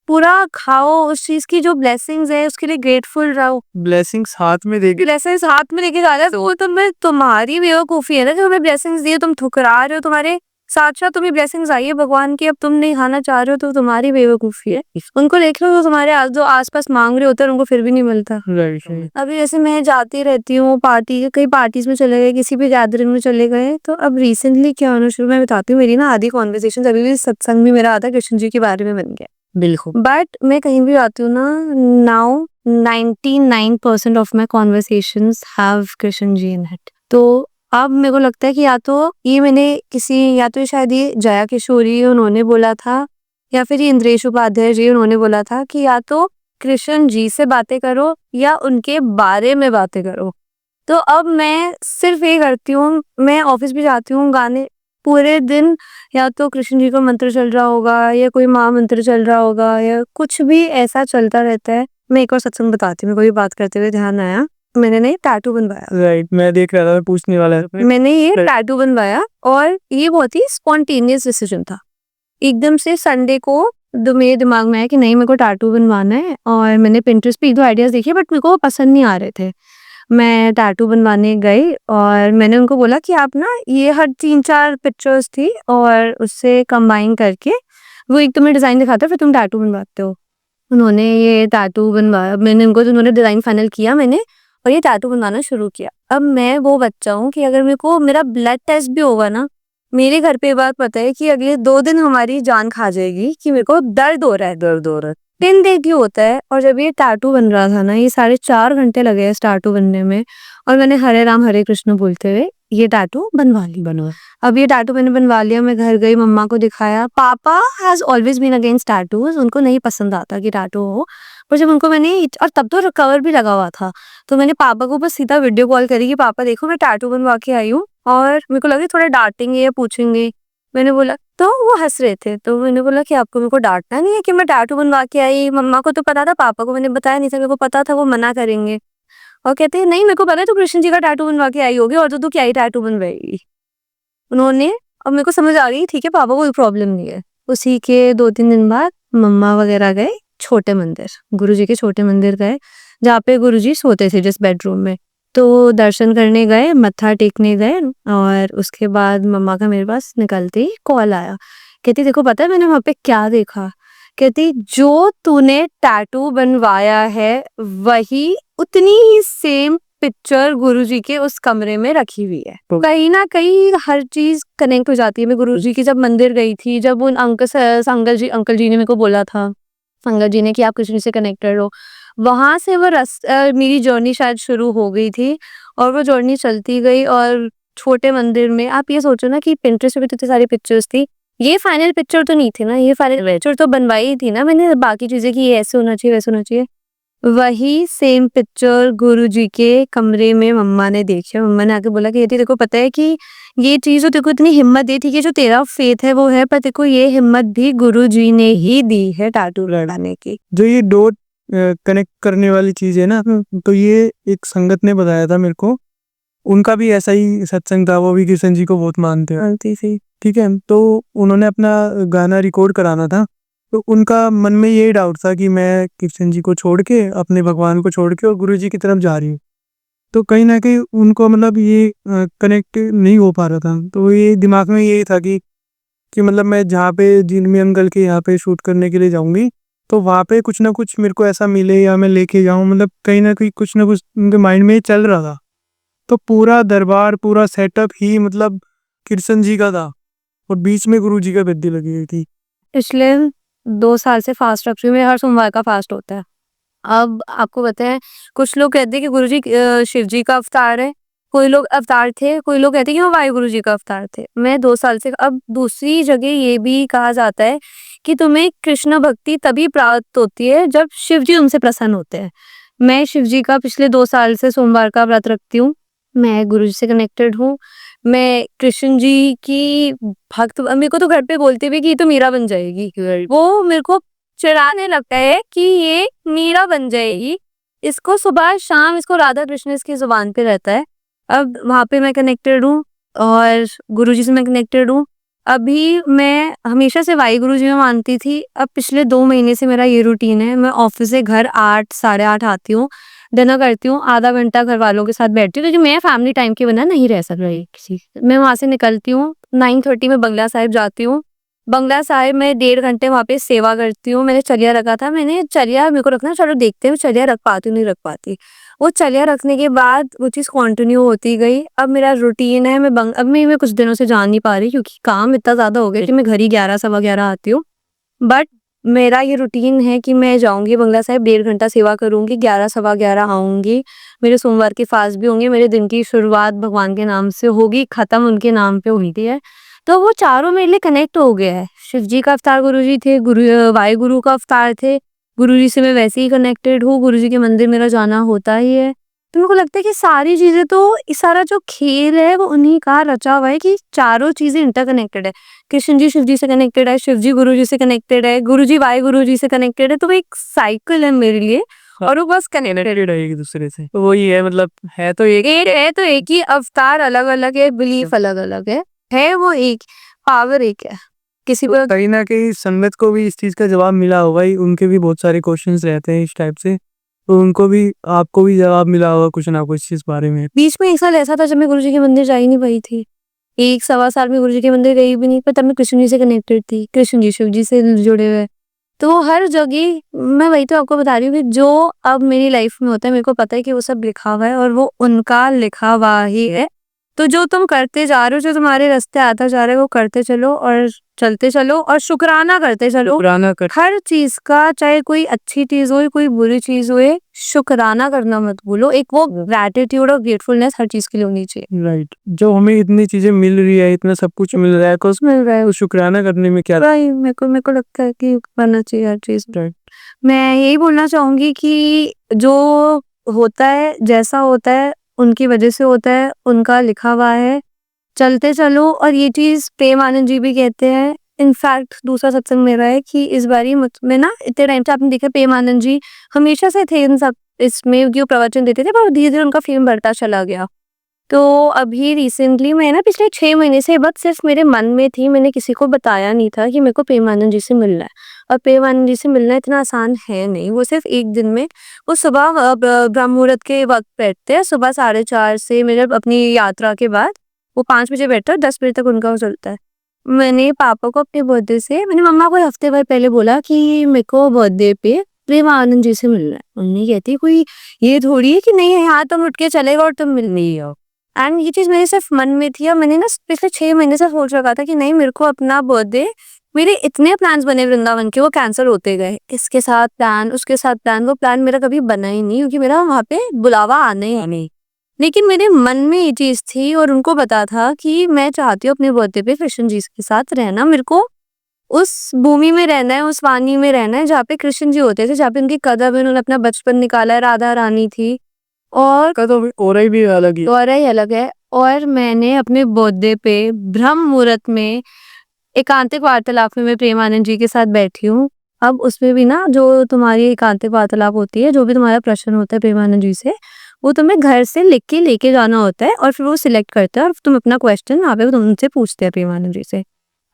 A: पूरा खाओ। उस चीज की जो ब्लेसिंग्स है उसके लिए ग्रेटफुल रहो।
B: ब्लेसिंग्स हाथ में देके
A: ब्लेसिंग्स हाथ में लेके जा रहा है, तो वो तुम्हारी बेवकूफी है ना, जो हमें ब्लेसिंग्स दिए तुम ठुकरा रहे हो। तुम्हारे साथ साथ तुम्हें ब्लेसिंग्स आई है भगवान की, अब तुम नहीं खाना चाह रहे हो, तो तुम्हारी बेवकूफी है। उनको देख लो, जो तुम्हारे जो आसपास मांग रहे होते हैं उनको फिर भी नहीं मिलता।
B: राइट।
A: अभी जैसे मैं जाती रहती हूँ पार्टी, कई पार्टीज में चले गए, किसी भी गैदरिंग में चले गए, तो अब रिसेंटली क्या होना शुरू, मैं बताती हूँ, मेरी ना आधी कॉन्वर्सेशन अभी भी सत्संग भी मेरा आधा कृष्ण जी के बारे में बन गया।
B: बिल्कुल।
A: बट मैं कहीं भी जाती हूँ ना, now 99% of my conversations have Krishna ji in it. तो अब मेरे को लगता है कि या तो ये मैंने किसी, या तो शायद ये जया किशोरी उन्होंने बोला था, या फिर ये इंद्रेश उपाध्याय जी उन्होंने बोला था कि या तो कृष्ण जी से बातें करो या उनके बारे में बातें करो। तो अब मैं सिर्फ ये करती हूँ, मैं ऑफिस भी जाती हूँ, गाने पूरे दिन या तो कृष्ण जी का मंत्र चल रहा होगा या कोई महा मंत्र चल रहा होगा या कुछ भी ऐसा चलता रहता है। मैं एक और सत्संग बताती हूँ, कोई बात करते हुए ध्यान आया, मैंने ना टैटू बनवाया।
B: राइट, मैं देख रहा था, मैं पूछने वाला था।
A: मैंने ये टैटू बनवाया और ये बहुत ही स्पॉन्टेनियस डिसीजन था। एकदम से संडे को मेरे दिमाग में आया कि नहीं मेरे को टैटू बनवाना है, और मैंने पिंटरेस्ट पे 1-2 आइडियाज देखे, बट मेरे को पसंद नहीं आ रहे थे। मैं टैटू बनवाने गई और मैंने उनको बोला कि आप ना, ये हर 3-4 पिक्चर्स थी और उससे कंबाइन करके वो एक तुम्हें डिजाइन दिखाता है, फिर तुम टैटू बनवाते हो। उन्होंने ये टैटू बनवाया, मैंने उनको, उन्होंने डिजाइन फाइनल किया मैंने, और ये टैटू बनवाना शुरू किया। अब मैं वो बच्चा हूँ कि अगर मेरे को मेरा ब्लड टेस्ट भी होगा ना, मेरे घर पे ये बात पता है कि अगले 2 दिन हमारी जान खा जाएगी कि मेरे को दर्द हो रहा है, दर्द हो रहा है। 10 डे की होता है। और जब ये टैटू बन रहा था ना, ये 4.5 घंटे लगे इस टैटू बनने में, और मैंने हरे राम हरे कृष्ण बोलते हुए ये टैटू बनवा ली। अब ये टैटू मैंने बनवा लिया, मैं घर गई, मम्मा को दिखाया। पापा has always been against tattoos, उनको नहीं पसंद आता कि टैटू हो। पर जब उनको मैंने, और तब तो कवर भी लगा हुआ था, तो मैंने पापा को बस सीधा वीडियो कॉल करी कि पापा देखो मैं टैटू बनवा के आई हूँ, और मेरे को लगा थोड़ा डांटेंगे या पूछेंगे। मैंने बोला, तो वो हंस रहे थे, तो मैंने बोला कि आपको मेरे को डांटना नहीं है कि मैं टैटू बनवा के आई। मम्मा को तो पता था, पापा को मैंने बताया नहीं था, मेरे को पता था वो मना करेंगे। और कहते हैं नहीं मेरे को पता है तू कृष्ण जी का टैटू बनवा के आई होगी, और तो तू क्या ही टैटू बनवाएगी। उन्होंने, अब मेरे को समझ आ गई ठीक है पापा को कोई प्रॉब्लम नहीं है। उसी के 2-3 दिन बाद मम्मा वगैरह गए छोटे मंदिर, गुरुजी के छोटे मंदिर गए, जहाँ पे गुरुजी सोते थे जिस बेडरूम में। तो दर्शन करने गए, मत्था टेकने गए और उसके बाद मम्मा का मेरे पास निकलते ही कॉल आया। कहती देखो पता है मैंने वहाँ पे क्या देखा? कहती जो तूने टैटू बनवाया है वही उतनी ही सेम पिक्चर गुरुजी के उस कमरे में रखी हुई है।
B: तो
A: कहीं ना कहीं हर चीज कनेक्ट हो जाती है। मैं गुरुजी की जब मंदिर गई थी, जब उन अंकल जी ने मेरे को बोला था, संगत जी ने, कि आप कृष्ण से कनेक्टेड हो, वहां से वो मेरी जर्नी शायद शुरू हो गई थी और वो जर्नी चलती गई। और छोटे मंदिर में आप ये सोचो ना कि पिंटरेस्ट पे इतनी सारी पिक्चर्स थी, ये फाइनल पिक्चर तो नहीं थी ना, ये फाइनल पिक्चर तो बनवाई ही थी ना मैंने, बाकी चीजें कि ये ऐसे होना चाहिए वैसे होना चाहिए। वही सेम पिक्चर गुरुजी के कमरे में मम्मा ने देखी। मम्मा ने आके बोला कि यदि देखो पता है कि ये चीज तो तेरे को इतनी हिम्मत दी थी कि जो तेरा फेथ है वो है, पर तेरे को ये हिम्मत भी गुरुजी ने ही दी है टैटू लगाने की।
B: जो ये डॉट कनेक्ट करने वाली चीज है ना, तो ये एक संगत ने बताया था मेरे को। उनका भी ऐसा ही सत्संग था, वो भी कृष्ण जी को बहुत मानते हैं।
A: मानती थी।
B: ठीक है, तो उन्होंने अपना गाना रिकॉर्ड कराना था, तो उनका मन में यही डाउट था कि मैं कृष्ण जी को छोड़ के, अपने भगवान को छोड़ के और गुरु जी की तरफ जा रही हूँ। तो कहीं ना कहीं उनको मतलब ये कनेक्ट नहीं हो पा रहा था। तो ये दिमाग में यही था कि मतलब मैं जहाँ पे जिनमी अंकल के यहाँ पे शूट करने के लिए जाऊंगी, तो वहाँ पे कुछ ना कुछ मेरे को ऐसा मिले या मैं लेके जाऊँ। मतलब कहीं ना कहीं कुछ ना कुछ उनके माइंड में चल रहा था। तो पूरा दरबार, पूरा सेटअप ही मतलब कृष्ण जी का था और बीच में गुरु जी का गद्दी लगी हुई थी।
A: पिछले 2 साल से फास्ट रख रही हूँ। मेरा हर सोमवार का फास्ट होता है। अब आपको पता है, कुछ लोग कहते हैं कि गुरुजी शिव जी का अवतार है, कोई लोग अवतार थे, कोई लोग कहते हैं कि वो वायु गुरु जी का अवतार थे। मैं 2 साल से, अब दूसरी जगह ये भी कहा जाता है कि तुम्हें कृष्ण भक्ति तभी प्राप्त होती है जब शिव जी उनसे प्रसन्न होते हैं। मैं शिव जी का पिछले 2 साल से सोमवार का व्रत रखती हूँ। मैं गुरु जी से कनेक्टेड हूँ। मैं कृष्ण जी की भक्त, मेरे को तो घर पे बोलते भी कि ये तो मीरा बन जाएगी। वो मेरे को चिढ़ाने लगता है कि ये मीरा बन जाएगी, इसको सुबह शाम इसको राधा कृष्ण इसकी जुबान पे रहता है। अब वहां पे मैं कनेक्टेड हूँ और गुरुजी से मैं कनेक्टेड हूँ। अभी मैं हमेशा से वाई गुरु जी में मानती थी, अब पिछले 2 महीने से मेरा ये रूटीन है। मैं ऑफिस से घर 8 साढ़े 8 आती हूँ, डिनर करती हूँ, आधा घंटा घर वालों के साथ बैठती हूँ क्योंकि मैं फैमिली टाइम के बिना नहीं रह सक रही किसी। मैं वहां से निकलती हूँ 9:30 में बंगला साहिब जाती हूँ। बंगला साहिब में 1.5 घंटे वहाँ पे सेवा करती हूँ। मैंने चलिया रखा था, मैंने चलिया मेरे को रखना, चलो देखते हैं चलिया रख पाती हूँ नहीं रख पाती। वो चलिया रखने के बाद वो चीज़ कंटिन्यू होती गई। अब मेरा रूटीन है, अब मैं कुछ दिनों से जा नहीं पा रही क्योंकि काम इतना ज़्यादा हो गया कि मैं घर ही 11 सवा 11 आती हूँ। बट मेरा ये रूटीन है कि मैं जाऊँगी बंगला साहिब, 1.5 घंटा सेवा करूँगी, 11 सवा 11 आऊँगी। मेरे सोमवार के फास्ट भी होंगे, मेरे दिन की शुरुआत भगवान के नाम से होगी, ख़त्म उनके नाम पे होती है। तो वो चारों मेरे लिए कनेक्ट हो गया है। शिव जी का अवतार गुरुजी थे, वाहे गुरु का अवतार थे। गुरुजी से मैं वैसे ही कनेक्टेड हूँ, गुरुजी के मंदिर मेरा जाना होता ही है। तो मेरे को लगता है कि सारी चीजें, तो इस सारा जो खेल है वो उन्हीं का रचा हुआ है कि चारों चीजें इंटरकनेक्टेड है। कृष्ण जी शिव जी से कनेक्टेड है, शिव जी गुरु जी से कनेक्टेड है, गुरु जी वाहे गुरु जी से कनेक्टेड है। तो वो एक साइकिल है मेरे लिए और वो बस कनेक्टेड
B: है एक दूसरे से, तो वही है, मतलब है तो एक
A: है। तो एक ही अवतार, अलग अलग है, बिलीफ अलग अलग है वो एक, पावर एक है। किसी को
B: कहीं ना कहीं संगत को भी इस चीज का जवाब मिला होगा ही। उनके भी बहुत सारे क्वेश्चंस रहते हैं इस टाइप से, तो उनको भी, आपको भी जवाब मिला होगा कुछ ना कुछ इस बारे में।
A: बीच में 1 साल ऐसा था जब मैं गुरुजी के मंदिर जा ही नहीं पाई थी। 1 सवा साल में गुरुजी के मंदिर गई भी नहीं, पर तब मैं कृष्ण जी से कनेक्टेड थी, कृष्ण जी शिव जी से जुड़े हुए। तो वो हर जगह, मैं वही तो आपको बता रही हूँ कि जो अब मेरी लाइफ में होता है, मेरे को पता है कि वो सब लिखा हुआ है और वो उनका लिखा हुआ ही है। तो जो तुम करते जा रहे हो, जो तुम्हारे रास्ते आता जा रहा है, वो करते चलो और चलते चलो और शुक्राना करते चलो
B: पुराना कर
A: हर चीज का। चाहे कोई अच्छी चीज हो कोई बुरी चीज हो, शुक्राना करना मत भूलो। एक वो ग्रैटिट्यूड और ग्रेटफुलनेस हर चीज के लिए होनी चाहिए।
B: राइट, जो हमें इतनी चीजें मिल रही है, इतना सब कुछ मिल रहा है, कुछ
A: मिल रहा है,
B: तो शुक्राना करने में क्या।
A: भाई मेरे को लगता है कि करना चाहिए हर चीज।
B: राइट,
A: मैं यही बोलना चाहूंगी कि जो होता है, जैसा होता है, उनकी वजह से होता है, उनका लिखा हुआ है, चलते चलो। और ये चीज प्रेम आनंद जी भी कहते हैं। इनफैक्ट दूसरा सत्संग मेरा है कि इस बारी में ना, इतने टाइम से आपने देखा प्रेम आनंद जी हमेशा से थे इन सब इसमें, जो प्रवचन देते थे, पर धीरे धीरे उनका फेम बढ़ता चला गया। तो अभी रिसेंटली मैं ना पिछले 6 महीने से ये बात सिर्फ़ मेरे मन में थी, मैंने किसी को बताया नहीं था कि मेरे को प्रेम आनंद जी से मिलना है। और प्रेम आनंद जी से मिलना इतना आसान है नहीं, वो सिर्फ़ 1 दिन में वो सुबह ब्रह्म मुहूर्त के वक़्त बैठते हैं, सुबह 4:30 से मेरे अपनी यात्रा के बाद वो 5 बजे बैठते हैं और 10 बजे तक उनका वो चलता है। मैंने पापा को अपने बर्थडे से मैंने मम्मा को हफ़्ते भर पहले बोला कि मेरे को बर्थडे पे प्रेम आनंद जी से मिलना है। मम्मी कहती कोई ये थोड़ी है कि नहीं यहाँ तुम उठ के चले गए और तुम मिलने ही आओ। एंड ये चीज़ मेरे सिर्फ मन में थी और मैंने ना पिछले 6 महीने से सोच रखा था कि नहीं मेरे को अपना बर्थडे मेरे इतने प्लान्स बने वृंदावन के वो कैंसिल होते गए। इसके साथ प्लान, उसके साथ प्लान, वो प्लान मेरा कभी बना ही नहीं क्योंकि मेरा वहाँ पे बुलावा आना ही नहीं। लेकिन मेरे मन में ये चीज़ थी और उनको पता था कि मैं चाहती हूँ अपने बर्थडे पे कृष्ण जी के साथ रहना। मेरे को उस भूमि में रहना है, उस वाणी में रहना है जहाँ पे कृष्ण जी होते थे, जहाँ पे उनकी कदम में उन्होंने अपना बचपन निकाला है, राधा रानी थी और
B: का तो ऑरा ही भी अलग ही है।
A: दौरा ही अलग है। और मैंने अपने बर्थडे पे ब्रह्म मुहूर्त में एकांतिक वार्तालाप में मैं प्रेम आनंद जी के साथ बैठी हूँ। अब उसमें भी ना जो तुम्हारी एकांतिक वार्तालाप होती है, जो भी तुम्हारा प्रश्न होता है प्रेम आनंद जी से, वो तुम्हें घर से लिख के लेके जाना होता है और फिर वो सिलेक्ट करते हैं और तुम अपना क्वेश्चन वहाँ पे तुमसे पूछते हैं प्रेम आनंद जी से।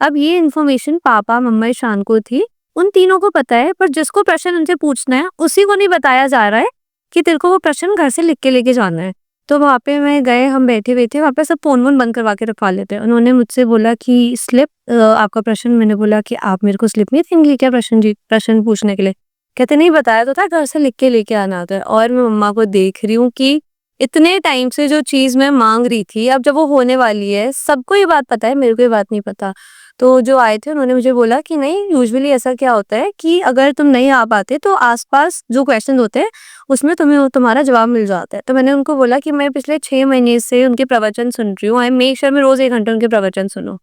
A: अब ये इन्फॉर्मेशन पापा, मम्मा, ईशान को थी, उन तीनों को पता है, पर जिसको प्रश्न उनसे पूछना है उसी को नहीं बताया जा रहा है कि तेरे को वो प्रश्न घर से लिख के लेके जाना है। तो वहाँ पे मैं गए, हम बैठे हुए थे, वहाँ पे सब फ़ोन वोन बंद करवा के रखवा लेते हैं। उन्होंने मुझसे बोला कि स्लिप आपका प्रश्न, मैंने बोला कि आप मेरे को स्लिप नहीं देंगे क्या प्रश्न पूछने के लिए? कहते नहीं बताया तो था घर से लिख के लेके आना होता है। और मैं मम्मा को देख रही हूँ कि इतने टाइम से जो चीज़ मैं माँग रही थी, अब जब वो होने वाली है, सबको ये बात पता है, मेरे को ये बात नहीं पता। तो जो आए थे उन्होंने मुझे बोला कि नहीं यूजुअली ऐसा क्या होता है कि अगर तुम नहीं आ पाते तो आस-पास जो क्वेश्चन होते हैं उसमें तुम्हें तुम्हारा जवाब मिल जाता है। तो मैंने उनको बोला कि मैं पिछले 6 महीने से उनके प्रवचन सुन रही हूँ, आई मेक श्योर मैं रोज़ 1 घंटे उनके प्रवचन सुनूँ।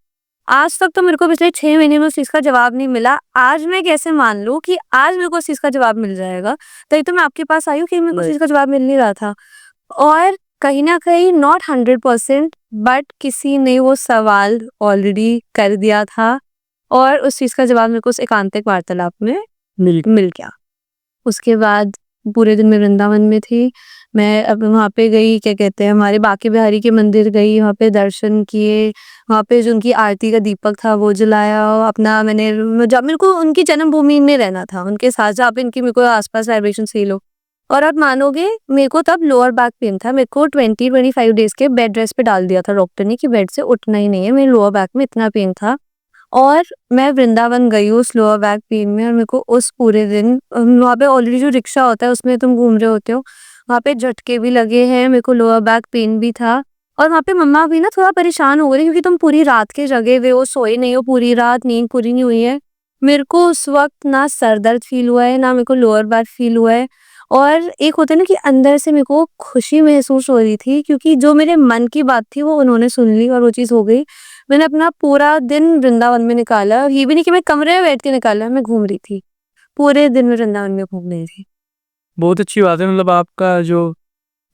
A: आज तक तो मेरे को पिछले 6 महीने में उस चीज़ का जवाब नहीं मिला। आज मैं कैसे मान लूँ कि आज मेरे को उस चीज़ का जवाब मिल जाएगा? तभी तो मैं आपके पास आई हूँ कि मेरे को उस चीज़ का जवाब मिल नहीं रहा था। और कहीं न कहीं नॉट 100% बट किसी ने वो सवाल ऑलरेडी कर दिया था और उस चीज़ का जवाब मेरे को उस एकांतिक वार्तालाप में मिल गया। उसके बाद पूरे दिन मैं वृंदावन में थी। मैं अब वहाँ पे गई, क्या कहते हैं, हमारे बांके बिहारी के मंदिर गई, वहाँ पे दर्शन किए, वहाँ पे जो उनकी आरती का दीपक था वो जलाया। अपना मैंने जब मेरे को उनकी जन्मभूमि में रहना था, उनके साथ जहाँ पे इनकी मेरे को आस-पास वाइब्रेशन फ़ील हो। और आप मानोगे मेरे को तब लोअर बैक पेन था। मेरे को 20-25 डेज़ के बेड रेस्ट पे डाल दिया था डॉक्टर ने कि बेड से उठना ही नहीं है। मेरे लोअर बैक में इतना पेन था। और मैं वृंदावन गई उस लोअर बैक पेन में और मेरे को उस पूरे दिन वहाँ पे ऑलरेडी जो रिक्शा होता है उसमें तुम घूम रहे होते हो, वहाँ पे झटके भी लगे हैं, मेरे को लोअर बैक पेन भी था। और वहाँ पे मम्मा भी ना थोड़ा परेशान हो गई क्योंकि तुम पूरी रात के जगे हुए हो, सोए नहीं हो पूरी रात, नींद पूरी नहीं हुई है। मेरे को उस वक़्त ना सर दर्द फ़ील हुआ है, ना मेरे को लोअर बैक फ़ील हुआ है। और एक होता है ना कि अंदर से मेरे को खुशी महसूस हो रही थी क्योंकि जो मेरे मन की बात थी वो उन्होंने सुन ली और वो चीज़ हो गई। मैंने अपना पूरा दिन वृंदावन में निकाला। ये भी नहीं कि मैं कमरे में बैठ के निकाला, मैं घूम रही थी। पूरे दिन मैं वृंदावन में घूम रही थी।
B: बहुत अच्छी बात है, मतलब आपका जो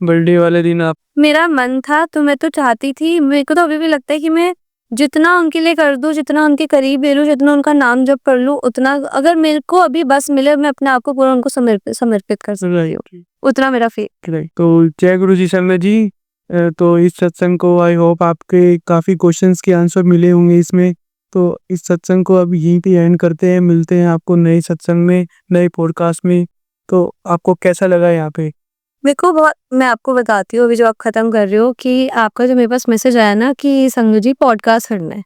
B: बर्थडे वाले दिन आप
A: मेरा मन था तो मैं तो चाहती थी, मेरे को तो अभी भी लगता है कि मैं जितना उनके लिए कर दूँ, जितना उनके करीब ले लूँ, जितना उनका नाम जप कर लूँ, उतना अगर मेरे को अभी बस मिले मैं अपने आप को पूरा उनको समर्पित कर सकती हूँ। उतना मेरा फेथ।
B: राइट। तो जय गुरु जी शर्मा जी। तो इस सत्संग को आई होप आपके काफ़ी क्वेश्चंस के आंसर मिले होंगे इसमें। तो इस सत्संग को अब यहीं पे एंड करते हैं, मिलते हैं आपको नए सत्संग में, नए पॉडकास्ट में। तो आपको कैसा लगा यहाँ पे?
A: मेरे को बहुत, मैं आपको बताती हूँ अभी जो आप खत्म कर रहे हो कि आपका जो मेरे पास मैसेज आया ना कि संगू जी पॉडकास्ट करना है,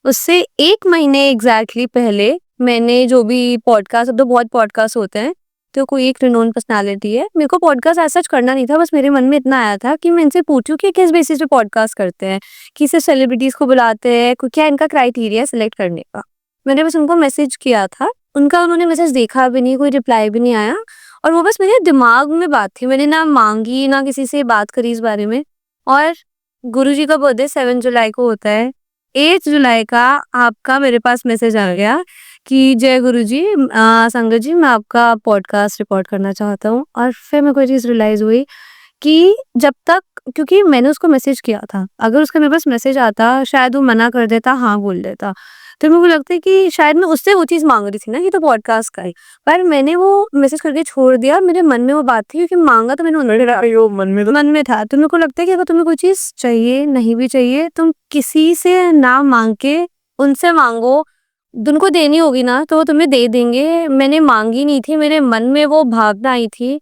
A: उससे 1 महीने एग्जैक्टली पहले मैंने जो भी पॉडकास्ट, अब तो बहुत पॉडकास्ट होते हैं, तो कोई एक रिनोन पर्सनालिटी है, मेरे को पॉडकास्ट ऐसा करना नहीं था, बस मेरे मन में इतना आया था कि मैं इनसे पूछूं कि किस बेसिस पे पॉडकास्ट करते हैं, कि सिर्फ सेलिब्रिटीज को बुलाते हैं, क्या इनका क्राइटेरिया सिलेक्ट करने का। मैंने बस उनको मैसेज किया था, उनका उन्होंने मैसेज देखा भी नहीं, कोई रिप्लाई भी नहीं आया और वो बस मेरे दिमाग में बात थी, मैंने ना मांगी ना किसी से बात करी इस बारे में। और गुरुजी का बर्थडे 7 जुलाई को होता है, 8 जुलाई का आपका मेरे पास मैसेज आ गया कि जय गुरुजी, संगत जी मैं आपका पॉडकास्ट रिकॉर्ड करना चाहता हूँ। और फिर मेरे को ये चीज़ रियलाइज़ हुई कि जब तक, क्योंकि मैंने उसको मैसेज किया था, अगर उसका मेरे पास मैसेज आता शायद वो मना कर देता, हाँ बोल देता। तो मेरे को लगता है कि शायद मैं उससे वो चीज़ माँग रही थी ना कि तो पॉडकास्ट का ही, पर मैंने वो मैसेज करके छोड़ दिया। मेरे मन में वो बात थी क्योंकि माँगा तो मैंने उन्होंने
B: वो मन में
A: था। तो मेरे को लगता है कि अगर तुम्हें कोई चीज़ चाहिए, नहीं भी चाहिए, तुम किसी से ना माँग के उनसे माँगो। उनको देनी होगी ना तो वो तुम्हें दे देंगे। मैंने माँगी नहीं थी, मेरे मन में वो भावना आई थी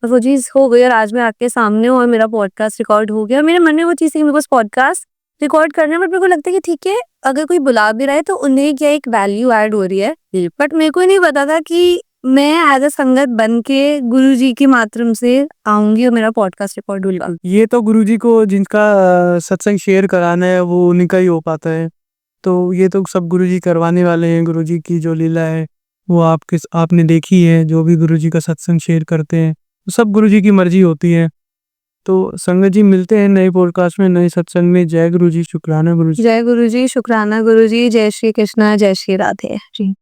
A: और वो चीज़ हो गई और आज मैं आपके सामने हूँ और मेरा पॉडकास्ट रिकॉर्ड हो गया। मेरे मन में वो चीज़ थी कि मेरे को उस पॉडकास्ट रिकॉर्ड करना है, बट मेरे को लगता है कि ठीक है, अगर कोई बुला भी रहा है तो उन्हें क्या एक वैल्यू ऐड हो रही है। बट मेरे को नहीं पता था कि मैं एज़ अ संगत बन के गुरुजी के माध्यम से आऊँगी और मेरा पॉडकास्ट रिकॉर्ड होगा।
B: ये तो गुरुजी को जिनका सत्संग शेयर कराना है वो उन्हीं का ही हो पाता है। तो ये तो सब गुरुजी करवाने वाले हैं। गुरुजी की जो लीला है वो आपने देखी है। जो भी गुरुजी का सत्संग शेयर करते हैं सब गुरुजी की मर्जी होती है। तो संगत जी मिलते हैं नए पॉडकास्ट में, नए सत्संग में। जय गुरुजी, शुक्राना गुरुजी।
A: जय गुरुजी, शुक्राना गुरुजी, जय श्री कृष्णा, जय श्री राधे जी।